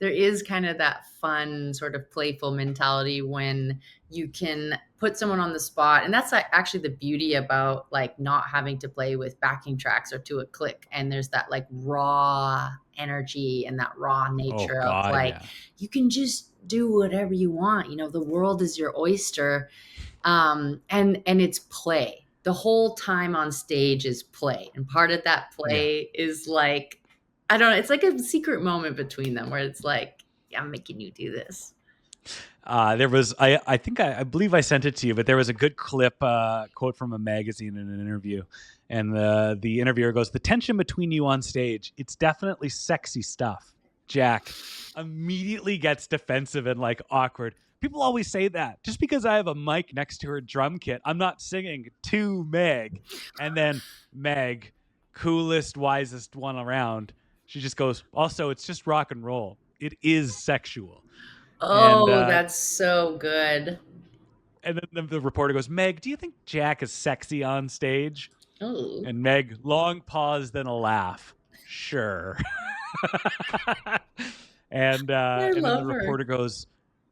there is kind of that fun sort of playful mentality when you can put someone on the spot, and that's like actually the beauty about like not having to play with backing tracks or to a click, and there's that like raw energy and that raw Oh nature of God, like, yeah. you can just do whatever you want. The world is your oyster. And it's play. The whole time on stage is play. And part of that Yeah. play is like, I don't know, it's like a secret moment between them where it's like, yeah, I'm making you do this. There was, I think I believe I sent it to you, but there was a good clip, quote from a magazine in an interview. And the interviewer goes, "The tension between you on stage, it's definitely sexy stuff." Jack immediately gets defensive and like awkward. People always say that. Just because I have a mic next to her drum kit, I'm not singing to Meg. And then Meg, coolest, wisest one around, she just goes, "Also, it's just rock and roll. It is sexual." And Oh, that's so good. and then the reporter goes, "Meg, do you think Jack is sexy on stage?" Oh, And Meg, long pause, then a laugh. Sure. and I and then the love her. reporter goes,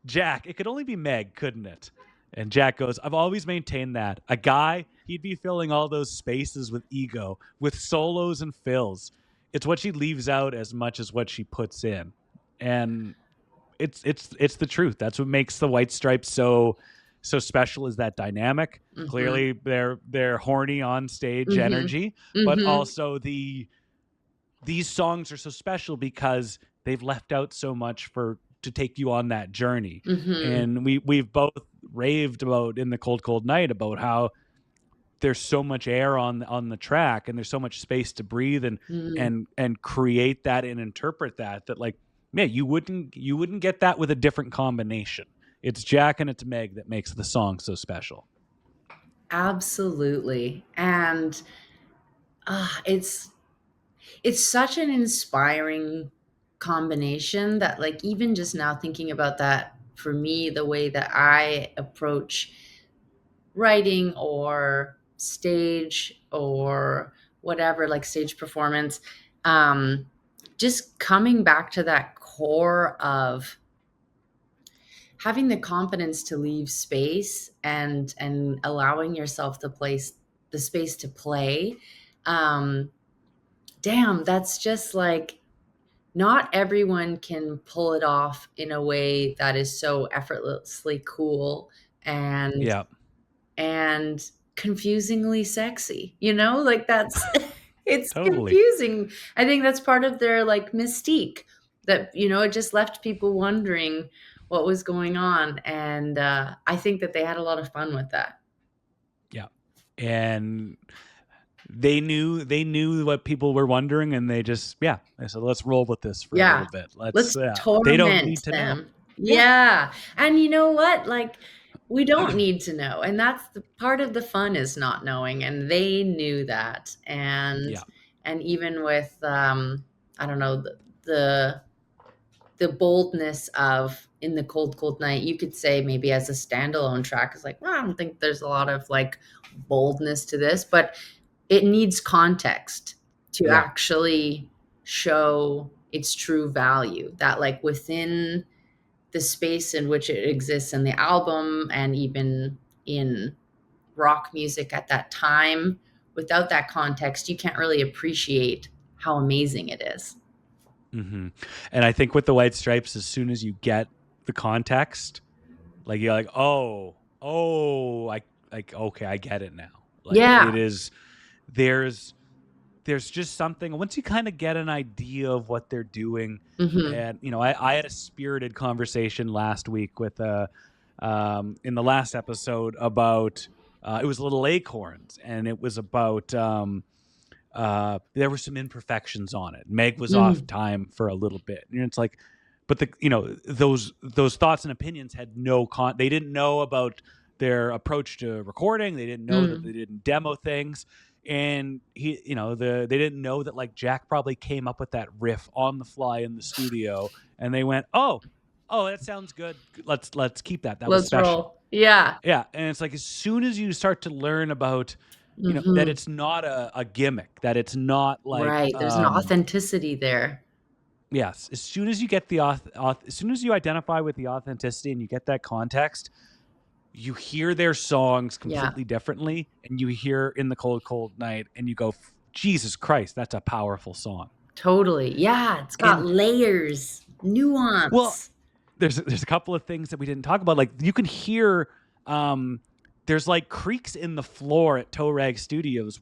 "Jack, it could only be Meg, couldn't it?" And Jack goes, "I've always maintained that. A guy, he'd be filling all those spaces with ego, with solos and fills. It's what she leaves out as much as what she puts in." And it's the truth. That's what makes the White Stripes so special, is that dynamic. Mm-hmm. Clearly they're horny on stage energy, but Mm-hmm. also these songs are so special because they've left out so much to take you on that journey. Mm-hmm. And we've both raved about in the Cold Night about how there's so much air on the track, and there's so much space to breathe and create that and interpret that like, man, you wouldn't get that with a different combination. It's Jack and it's Meg that makes the song so special. Absolutely. And it's such an inspiring combination that, like, even just now thinking about that, for me, the way that I approach writing or stage or whatever, like stage performance, just coming back to that core of having the confidence to leave space and allowing yourself to place the space to play. Damn, that's just like, not everyone can pull it off in a way that is so effortlessly cool and Yeah, and confusingly sexy. Like, that's it's totally. confusing. I think that's part of their like mystique, that it just left people wondering what was going on, and I think that they had a lot of fun with that. Yeah, and they knew what people were wondering, and they said, let's roll with this for a Yeah, little bit. let's They don't torment need to know. them. Yeah. And you know what? Like, we don't need to know. And that's the part of the fun, is not knowing. And they knew that. And Yeah. even with I don't know, the boldness of In the Cold Night, you could say maybe as a standalone track, is like, well, I don't think there's a lot of like boldness to this, but it needs context to Yeah. actually show its true value, that like within the space in which it exists in the album, and even in rock music at that time, without that context, you can't really appreciate how amazing it is. Mm-hmm. And I think with the White Stripes, as soon as you get the context, like you're like, okay, I get it now. Like Yeah. it is, there's just something once you kind of get an idea of what they're doing. And I had a spirited conversation last week with in the last episode about it was Little Acorns, and it was about there were some imperfections on it. Meg was off time for a little bit, and it's like, but those thoughts and opinions had they didn't know about their approach to recording. They didn't know that they didn't demo things. And they didn't know that like Jack probably came up with that riff on the fly in the studio, and they went, oh, that sounds good. Let's keep that. That was Let's special. roll. Yeah. Yeah. And it's like, as soon as you start to learn about, that it's not a gimmick, that it's not like, right. There's an authenticity there. Yes. As soon as you get as soon as you identify with the authenticity and you get that context, you hear their songs completely differently, and you hear In the Cold, Cold Night, and you go, Jesus Christ, that's a powerful song. Totally. Yeah. It's got layers, nuance. Well, there's a couple of things that we didn't talk about. Like you can hear, there's like creaks in the floor at Toe Rag Studios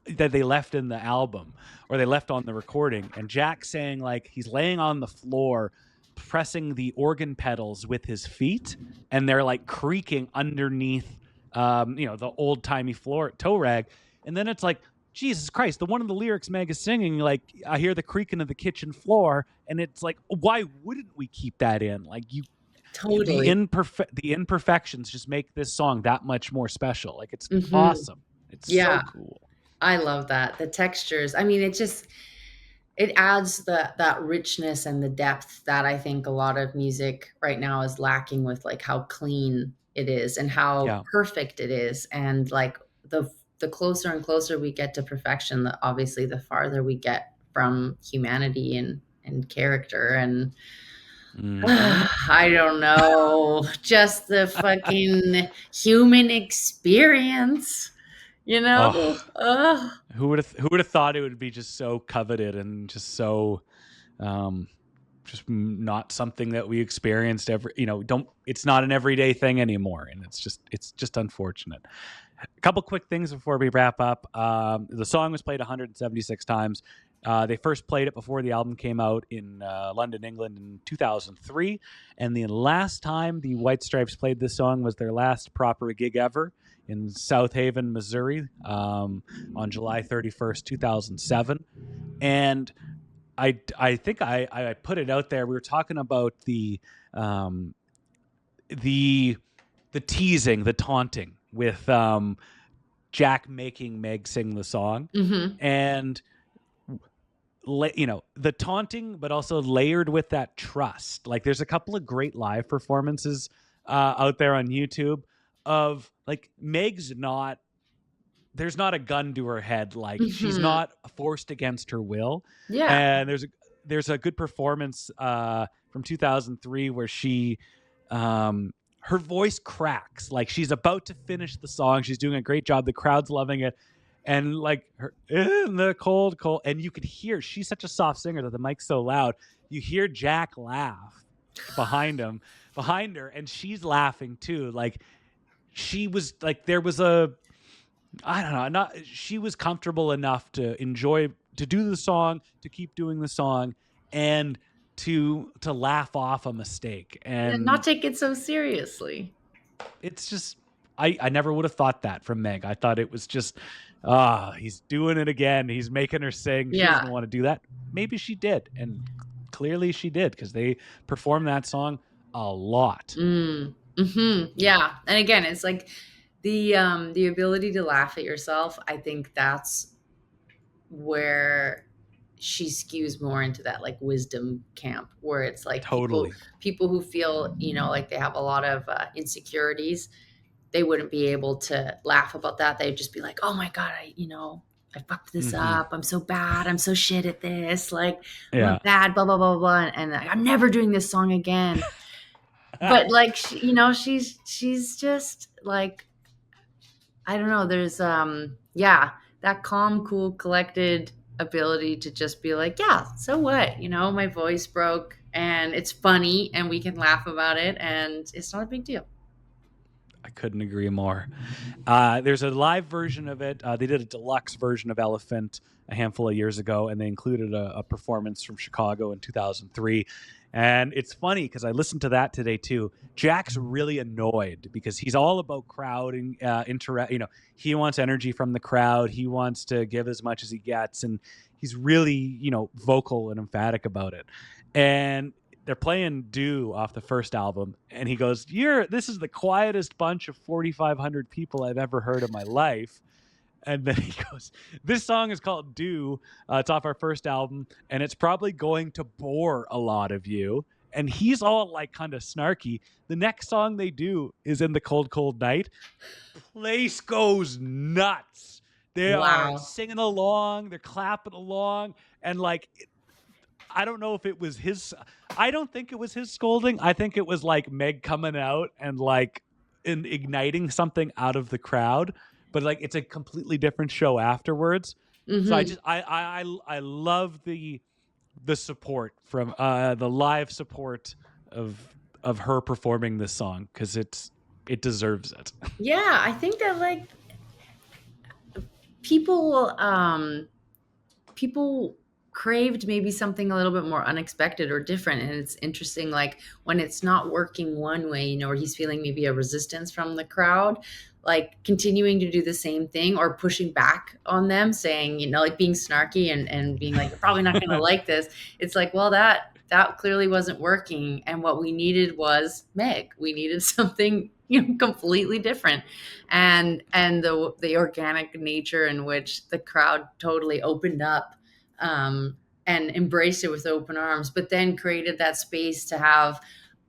that they left in the album, or they left on the recording. And Jack saying like he's laying on the floor, pressing the organ pedals with his feet, and they're like creaking underneath the old timey floor at Toe Rag. And then it's like, Jesus Christ, the one of the lyrics Meg is singing, like I hear the creaking of the kitchen floor, and it's like, why wouldn't we keep that in? Like totally, the imperfections just make this song that much more special. Like it's awesome. It's so cool. I love that. The textures. I mean, it adds that richness and the depth that I think a lot of music right now is lacking, with like how clean it is and how perfect it is. And like the closer and closer we get to perfection, obviously the farther we get from humanity and character. And I don't know, just the fucking human experience. Who would have thought it would be just so coveted and just so just not something that we experienced it's not an everyday thing anymore, and it's just unfortunate. A couple quick things before we wrap up. The song was played 176 times. They first played it before the album came out in London, England in 2003, and the last time the White Stripes played this song was their last proper gig ever in South Haven, Missouri, on July 31st, 2007. And I think I put it out there. We were talking about the teasing, the taunting with Jack making Meg sing the song, and the taunting, but also layered with that trust. Like there's a couple of great live performances out there on YouTube of like there's not a gun to her head. Like she's not forced against her will. Yeah. And there's a good performance from 2003 where she, her voice cracks. Like she's about to finish the song. She's doing a great job. The crowd's loving it. And like her In the Cold, and you could hear, she's such a soft singer that the mic's so loud. You hear Jack laugh behind her, and she's laughing too. Like she was like, there was she was comfortable enough to do the song, to keep doing the song, and to laugh off a mistake and not take it so seriously. It's just, I never would have thought that from Meg. I thought it was just, he's doing it again. He's making her sing. She doesn't want to do that. Maybe she did. And clearly she did, because they performed that song a lot. Yeah. And again, it's like the ability to laugh at yourself. I think that's where she skews more into that like wisdom camp, where it's like people who feel, like they have a lot of insecurities, they wouldn't be able to laugh about that. They'd just be like, oh my God, I fucked this up. I'm so bad. I'm so shit at this. Like, I'm bad, blah, blah, blah, blah. And I'm never doing this song again. But like, she's just like, I don't know. There's, that calm, cool, collected ability to just be like, yeah, so what? My voice broke and it's funny and we can laugh about it and it's not a big deal. I couldn't agree more. There's a live version of it. They did a deluxe version of Elephant a handful of years ago, and they included a performance from Chicago in 2003. And it's funny because I listened to that today too. Jack's really annoyed because he's all about crowd and he wants energy from the crowd. He wants to give as much as he gets, and he's really vocal and emphatic about it. And they're playing Do off the first album, and he goes, this is the quietest bunch of 4,500 people I've ever heard in my life. And then he goes, this song is called Do. It's off our first album, and it's probably going to bore a lot of you. And he's all like kind of snarky. The next song they do is In the Cold, Cold Night. Place goes nuts. They are singing along, they're clapping along, and like, I don't know if it was I don't think it was his scolding. I think it was like Meg coming out and like igniting something out of the crowd. But like, it's a completely different show afterwards. Mm-hmm. So I love the support from the live support of her performing this song, because it deserves it. Yeah, I think that like people craved maybe something a little bit more unexpected or different. And it's interesting, like when it's not working one way, where he's feeling maybe a resistance from the crowd, like continuing to do the same thing or pushing back on them, saying, like being snarky and being like, you're probably not going to like this. It's like, well, that clearly wasn't working. And what we needed was Meg. We needed something, completely different. And the organic nature in which the crowd totally opened up and embraced it with open arms, but then created that space to have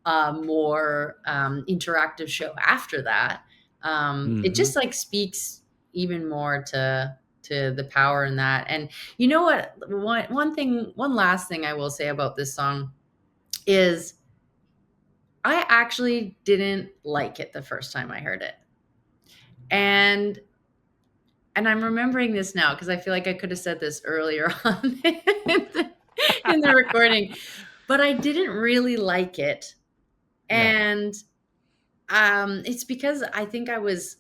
a more interactive show after that. Mm-hmm. It just like speaks even more to the power in that. And you know what? One last thing I will say about this song is I actually didn't like it the first time I heard it. And I'm remembering this now because I feel like I could have said this earlier on in the recording, but I didn't really like it. And it's because I think I was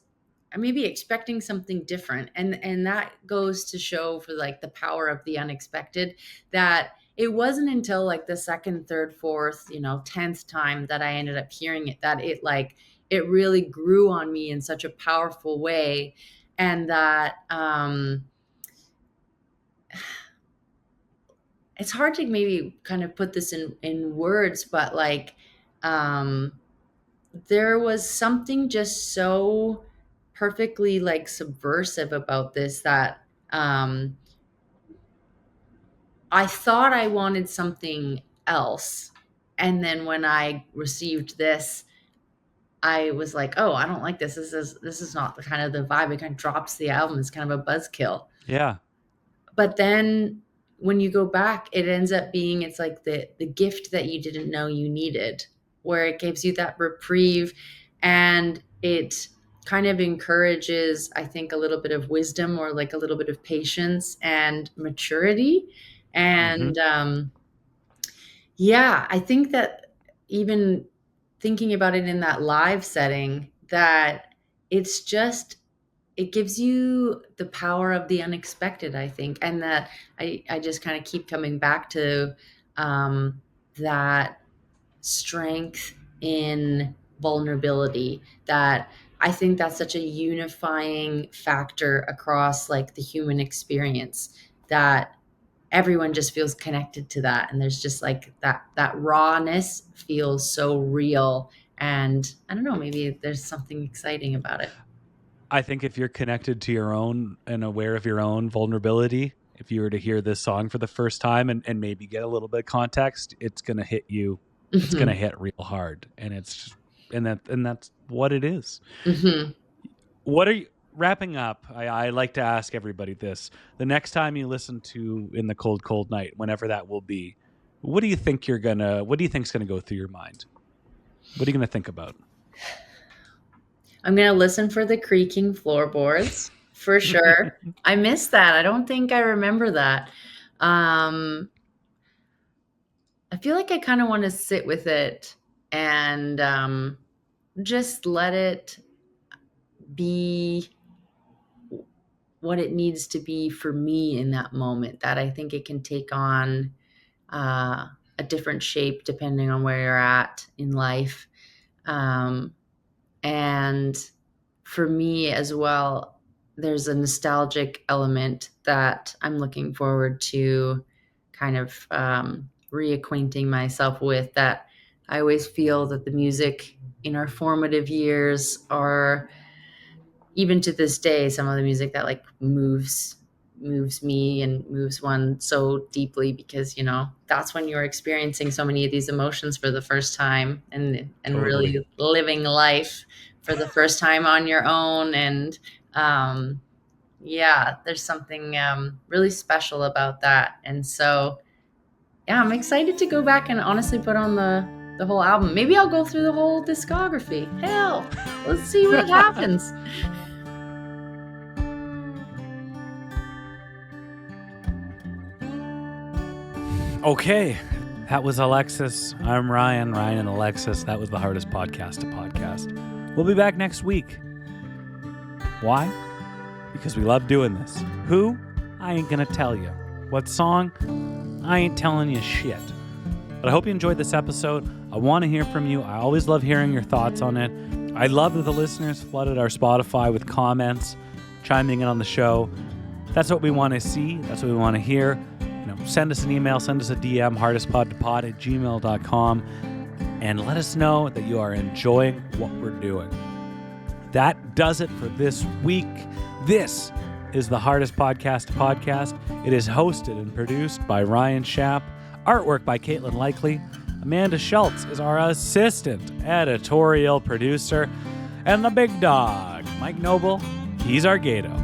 maybe expecting something different. And that goes to show for like the power of the unexpected, that it wasn't until like the second, third, fourth, 10th time that I ended up hearing it, that it really grew on me in such a powerful way. And that it's hard to maybe kind of put this in words, but like there was something just so perfectly like subversive about this that I thought I wanted something else. And then when I received this, I was like, oh, I don't like this. This is not the kind of the vibe. It kind of drops the album. It's kind of a buzzkill. Yeah. But then when you go back, it ends up being, it's like the gift that you didn't know you needed, where it gives you that reprieve, and it kind of encourages, I think, a little bit of wisdom, or like a little bit of patience and maturity. And I think that even thinking about it in that live setting, that it gives you the power of the unexpected, I think. And that I just kind of keep coming back to that strength in vulnerability, that I think that's such a unifying factor across like the human experience, that everyone just feels connected to that. And there's just like that rawness feels so real. And I don't know, maybe there's something exciting about it. I think if you're connected to your own and aware of your own vulnerability, if you were to hear this song for the first time and maybe get a little bit of context, it's going to hit you. Mm-hmm. It's going to hit real hard. And that's what it is. Mm-hmm. What are you wrapping up? I like to ask everybody this: the next time you listen to In the Cold, Cold Night, whenever that will be, what do you think's going to go through your mind? What are you going to think about? I'm going to listen for the creaking floorboards, for sure. I miss that. I don't think I remember that. I feel like I kind of want to sit with it and just let it be what it needs to be for me in that moment. That I think it can take on a different shape depending on where you're at in life. And for me as well, there's a nostalgic element that I'm looking forward to kind of reacquainting myself with, that I always feel that the music in our formative years are, even to this day, some of the music that like moves me and moves one so deeply, because that's when you're experiencing so many of these emotions for the first time, and Totally. really living life for the first time on your own. And there's something really special about that. And so I'm excited to go back and honestly put on the whole album. Maybe I'll go through the whole discography. Hell, let's see what happens. Okay, that was Alexis. I'm Ryan. Ryan and Alexis. That was the hardest podcast to podcast. We'll be back next week. Why? Because we love doing this. Who? I ain't gonna tell you. What song? I ain't telling you shit. But I hope you enjoyed this episode. I want to hear from you. I always love hearing your thoughts on it. I love that the listeners flooded our Spotify with comments, chiming in on the show. That's what we want to see. That's what we want to hear. Send us an email, send us a DM, hardestpodtopod@gmail.com, and let us know that you are enjoying what we're doing. That does it for this week. This is the Hardest Podcast to Podcast. It is hosted and produced by Ryan Schaap. Artwork by Catlin. Amanda Schultz is our assistant editorial producer. And the big dog, Mike Noble, he's our Gato.